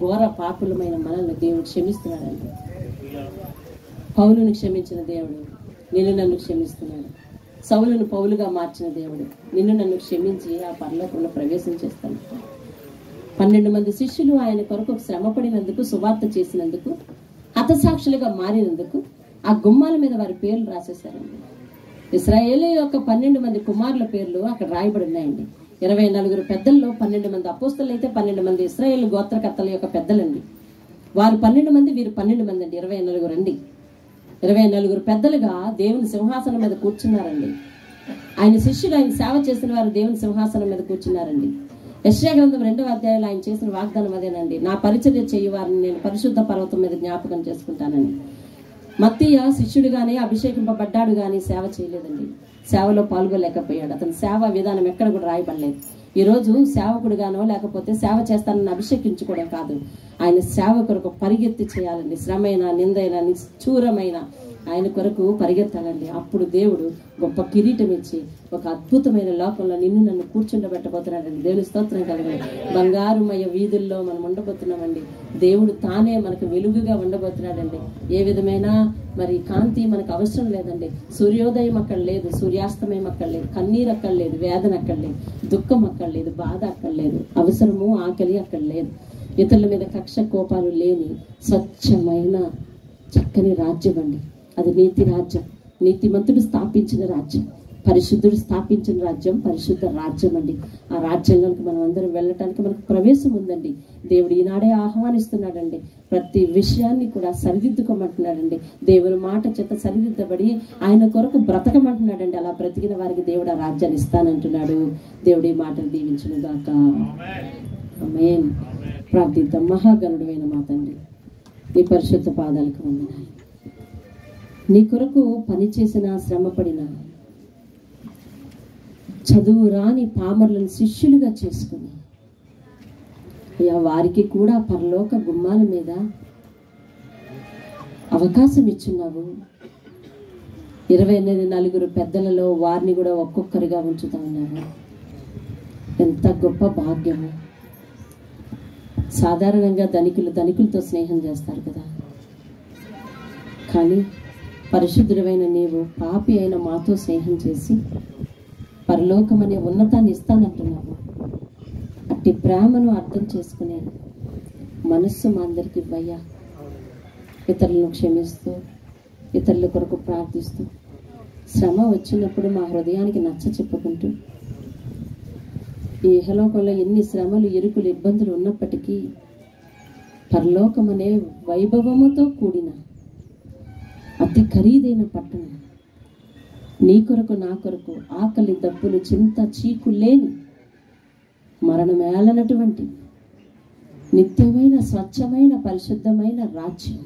ఘోర పాపులమైన మనల్ని దేవుడు క్షమిస్తున్నాడండి. పౌలును క్షమించిన దేవుడు నిన్ను నన్ను క్షమిస్తున్నాడు. సౌలును పౌలుగా మార్చిన దేవుడు నిన్ను నన్ను క్షమించి ఆ పరలోకంలో ప్రవేశం చేస్తాడు. 12 మంది శిష్యులు ఆయన కొరకు శ్రమపడినందుకు, సువార్త చేసినందుకు, హతసాక్షులుగా మారినందుకు ఆ గుమ్మాల మీద వారి పేర్లు రాసేశారండి. ఇశ్రాయేలు యొక్క 12 మంది కుమారుల పేర్లు అక్కడ రాయబడి ఉన్నాయండి. 24 పెద్దల్లో 12 మంది అపోస్తలు అయితే 12 మంది ఇశ్రాయేలు గోత్రకర్తల యొక్క పెద్దలండి. వారు 12 మంది, వీరు 12 మంది అండి. 24 అండి. 24 పెద్దలుగా దేవుని సింహాసనం మీద కూర్చున్నారండి. ఆయన శిష్యులు, ఆయన సేవ చేసిన వారు దేవుని సింహాసనం మీద కూర్చున్నారండి. యెషయా గ్రంథం 2వ అధ్యాయంలో ఆయన చేసిన వాగ్దానం అదేనండి, నా పరిచర్య చేయు వారిని నేను పరిశుద్ధ పర్వతం మీద జ్ఞాపకం చేసుకుంటానని. మత్తీయ శిష్యుడుగానే అభిషేకింపబడ్డాడు కానీ సేవ చేయలేదండి, సేవలో పాల్గొలేకపోయాడు. అతని సేవ విధానం ఎక్కడ కూడా రాయబడలేదు. ఈరోజు సేవకుడుగానో లేకపోతే సేవ చేస్తానని అభిషేకించుకోవడం కాదు, ఆయన సేవ కొరకు పరిగెత్తి చేయాలండి. శ్రమైన, నిందైన, నిష్ఠూరమైన ఆయన కొరకు పరిగెత్తాలండి. అప్పుడు దేవుడు గొప్ప కిరీటం ఇచ్చి ఒక అద్భుతమైన లోకంలో నిన్ను నన్ను కూర్చుండబెట్టబోతున్నాడండి. దేవుని స్తోత్రం కలగండి. బంగారుమయ వీధుల్లో మనం ఉండబోతున్నామండి. దేవుడు తానే మనకు వెలుగుగా ఉండబోతున్నాడండి. ఏ విధమైన మరి కాంతి మనకు అవసరం లేదండి. సూర్యోదయం అక్కడ లేదు, సూర్యాస్తమయం అక్కడ లేదు, కన్నీరు అక్కడ లేదు, వేదన అక్కడ లేదు, దుఃఖం అక్కడ లేదు, బాధ అక్కడ లేదు, అవసరము ఆకలి అక్కడ లేదు. ఇతరుల మీద కక్ష కోపాలు లేని స్వచ్ఛమైన చక్కని రాజ్యం అండి. అది నీతి రాజ్యం, నీతిమంతుడు స్థాపించిన రాజ్యం, పరిశుద్ధుడు స్థాపించిన రాజ్యం, పరిశుద్ధ రాజ్యం అండి. ఆ రాజ్యంలోకి మనం అందరం వెళ్ళటానికి మనకు ప్రవేశం ఉందండి. దేవుడు ఈనాడే ఆహ్వానిస్తున్నాడండి. ప్రతి విషయాన్ని కూడా సరిదిద్దుకోమంటున్నాడండి. దేవుని మాట చేత సరిదిద్దబడి ఆయన కొరకు బ్రతకమంటున్నాడండి. అలా బ్రతికిన వారికి దేవుడు ఆ రాజ్యాన్ని ఇస్తానంటున్నాడు. దేవుడు ఈ మాటలు దీవించును గాక. ఆమేన్. ప్రార్థిద్దాం. మహాగణుడైన మా తండ్రి, నీ పరిశుద్ధ పాదాలకు వందనాలు. నీ కొరకు పనిచేసిన, శ్రమపడిన, చదువు రాని పామరులను శిష్యులుగా చేసుకుని అయ్యా వారికి కూడా పరలోక గుమ్మాల మీద అవకాశం ఇచ్చున్నావు. 24 పెద్దలలో వారిని కూడా ఒక్కొక్కరిగా ఉంచుతా ఉన్నావు. ఎంత గొప్ప భాగ్యము. సాధారణంగా ధనికులతో స్నేహం చేస్తారు కదా, కానీ పరిశుద్ధుడైన నీవు పాపి అయిన మాతో స్నేహం చేసి పరలోకం అనే ఉన్నతాన్ని ఇస్తానంటున్నావు. అట్టి ప్రేమను అర్థం చేసుకునే మనస్సు మా అందరికి ఇవ్వయ్యా. ఇతరులను క్షమిస్తూ, ఇతరుల కొరకు ప్రార్థిస్తూ, శ్రమ వచ్చినప్పుడు మా హృదయానికి నచ్చ చెప్పుకుంటూ, ఈ ఇహలోకంలో ఎన్ని శ్రమలు, ఇరుకులు, ఇబ్బందులు ఉన్నప్పటికీ పరలోకం అనే వైభవముతో కూడిన అతి ఖరీదైన పట్టణం, నీ కొరకు నా కొరకు ఆకలి, దప్పులు, చింత, చీకు లేని, మరణమేలనటువంటి నిత్యమైన, స్వచ్ఛమైన, పరిశుద్ధమైన రాజ్యం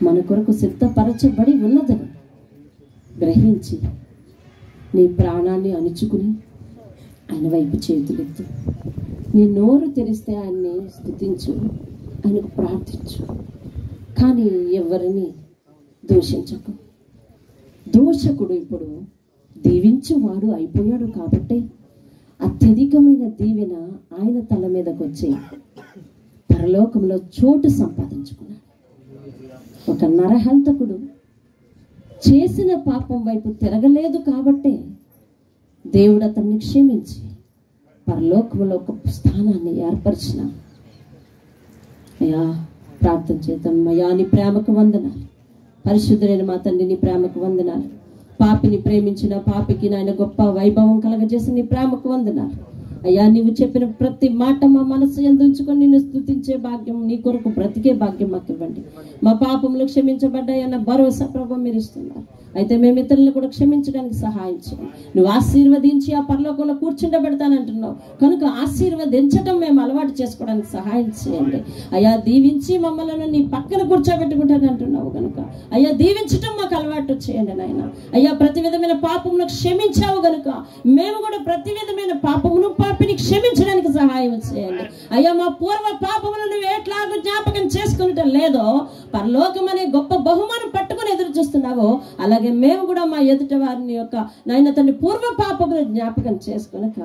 మన కొరకు సిద్ధపరచబడి ఉన్నదని గ్రహించి నీ ప్రాణాన్ని అణుచుకుని ఆయన వైపు చేతులెత్తు. నీ నోరు తెరిస్తే ఆయన్ని స్తుతించు, ఆయనకు ప్రార్థించు, కానీ ఎవరిని దూషించకు. దూషకుడు ఇప్పుడు దీవించువాడు అయిపోయాడు కాబట్టి అత్యధికమైన దీవెన ఆయన తల మీదకి వచ్చి పరలోకంలో చోటు సంపాదించుకున్నాడు. ఒక నరహంతకుడు చేసిన పాపం వైపు తిరగలేదు కాబట్టే దేవుడు అతన్ని క్షమించి పరలోకంలో ఒక స్థానాన్ని ఏర్పరిచిన. అయ్యా ప్రార్థన చేద్దాం. అయ్యా నీ ప్రేమకు వందనాలు. పరిశుద్ధుడైన మా తండ్రి నీ ప్రేమకు వందనాలు. పాపిని ప్రేమించిన పాపికి నాయన గొప్ప వైభవం కలగజేసిన నీ ప్రేమకు వందనాలు. అయ్యా నీవు చెప్పిన ప్రతి మాట మా మనసు యందు ఉంచుకొని నిన్ను స్తుతించే భాగ్యం, నీ కొరకు బ్రతికే భాగ్యం మాకు ఇవ్వండి. మా పాపములు క్షమించబడ్డాయన్న భరోసా ప్రభు మీరు ఇస్తున్నారు. అయితే మేము ఇతరులను కూడా క్షమించడానికి సహాయం చేయండి. నువ్వు ఆశీర్వదించి ఆ పరలోకంలో కూర్చుండబెడతానంటున్నావు కనుక ఆశీర్వదించటం మేము అలవాటు చేసుకోవడానికి సహాయం చేయండి. అయ్యా దీవించి మమ్మల్ని నీ పక్కన కూర్చోబెట్టుకుంటానంటున్నావు కనుక అయ్యా దీవించటం మాకు అలవాటు చేయండి నాయన. అయ్యా ప్రతి విధమైన పాపమును క్షమించావు కనుక మేము కూడా ప్రతి విధమైన పాపమును, పాపిని క్షమించడానికి సహాయం చేయండి. అయ్యా మా పూర్వ పాపములను నువ్వు ఎట్లాగో జ్ఞాపకం చేసుకునటం లేదో పరలోకం అనే గొప్ప బహుమానం పట్టుకుని ఎదురు చూస్తున్నావో అలాగే మేము కూడా మా ఎదుట వారిని యొక్క నాయన తండ్రి పూర్వ పాపమును జ్ఞాపకం చేసుకునక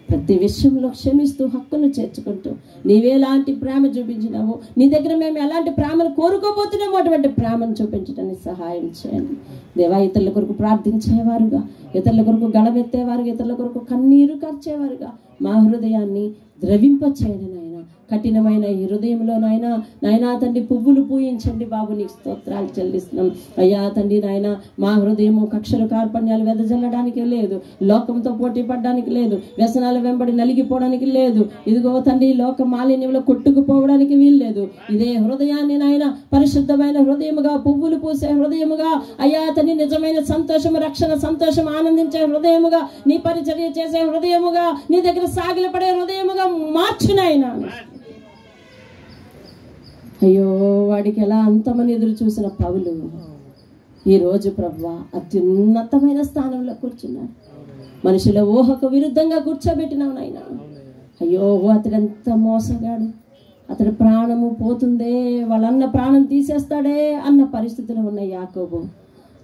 ప్రతి విషయంలో క్షమిస్తూ హక్కును చేర్చుకుంటూ నీవేలాంటి ప్రేమ చూపించినావో, నీ దగ్గర మేము ఎలాంటి ప్రేమను కోరుకోబోతున్నామో అటువంటి ప్రేమను చూపించడానికి సహాయం చేయండి దేవా. ఇతరుల కొరకు ప్రార్థించేవారుగా, ఇతరుల కొరకు గళమెత్తేవారుగా, ఇతరుల కొరకు కన్నీరు కార్చేవారుగా మా హృదయాన్ని ద్రవింపచేయండి నాయన. కఠినమైన ఈ హృదయంలో నాయనా తండ్రి పువ్వులు పూయించండి బాబు, నీకు స్తోత్రాలు చెల్లిస్తున్నాం అయ్యా తండ్రి. నాయన మా హృదయము కక్షలు కార్పణ్యాలు వెదజల్లడానికి లేదు, లోకంతో పోటీ పడడానికి లేదు, వ్యసనాల వెంబడి నలిగిపోవడానికి లేదు. ఇదిగో తండ్రి లోక మాలిన్యంలో కొట్టుకుపోవడానికి వీల్లేదు. ఇదే హృదయాన్ని నాయన పరిశుద్ధమైన హృదయముగా, పువ్వులు పూసే హృదయముగా అయ్యా తండ్రి, నిజమైన సంతోషము, రక్షణ సంతోషం ఆనందించే హృదయముగా, నీ పరిచర్య చేసే హృదయముగా, నీ దగ్గర సాగిలపడే హృదయముగా మార్చునాయన. అయ్యో వాడికి ఎలా అంతమని ఎదురు చూసిన పౌలు ఈరోజు ప్రభువా అత్యున్నతమైన స్థానంలో కూర్చున్నాడు. మనుషుల ఊహకు విరుద్ధంగా కూర్చోబెట్టినావు నాయన. అయ్యో అతడంత మోసగాడు, అతడి ప్రాణము పోతుందే, వాళ్ళన్న ప్రాణం తీసేస్తాడే అన్న పరిస్థితిలో ఉన్న యాకోబు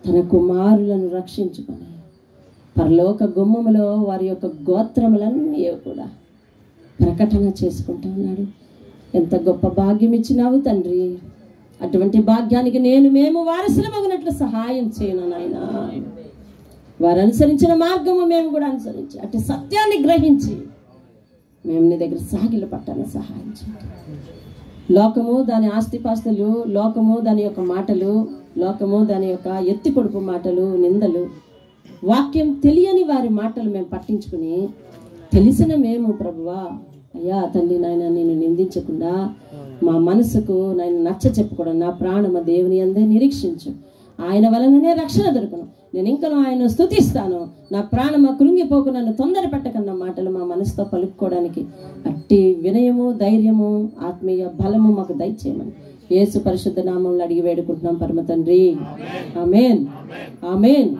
తన కుమారులను రక్షించుకొని పరలోక గుమ్మములో వారి యొక్క గోత్రములన్నీ కూడా ప్రకటన చేసుకుంటూ ఉన్నాడు. ఎంత గొప్ప భాగ్యం ఇచ్చినావు తండ్రి. అటువంటి భాగ్యానికి మేము వారసులమగినట్లు సహాయం చేయను నాయన. వారు అనుసరించిన మార్గము మేము కూడా అనుసరించి అటు సత్యాన్ని గ్రహించి మేము నీ దగ్గర సాగిల పట్టాలని సహాయం చేయండి. లోకము దాని ఆస్తిపాస్తులు, లోకము దాని యొక్క మాటలు, లోకము దాని యొక్క ఎత్తి పొడుపు మాటలు, నిందలు, వాక్యం తెలియని వారి మాటలు మేము పట్టించుకుని తెలిసిన మేము ప్రభువా అయ్యా తండ్రి నాయన నేను నిందించకుండా మా మనసుకు నాయన నచ్చ చెప్పుకోవడం, నా ప్రాణమ దేవుని అందే నిరీక్షించు, ఆయన వలననే రక్షణ దొరకను, నేను ఇంకను ఆయన స్తుతిస్తాను, నా ప్రాణమ కృంగిపోకు, నన్ను తొందర పెట్టకన్న మాటలు మా మనసుతో పలుకోవడానికి అట్టి వినయము, ధైర్యము, ఆత్మీయ బలము మాకు దయచేయమని యేసు పరిశుద్ధ నామంలో అడిగి వేడుకుంటున్నాం పరమ తండ్రి. ఆమేన్ ఆమేన్.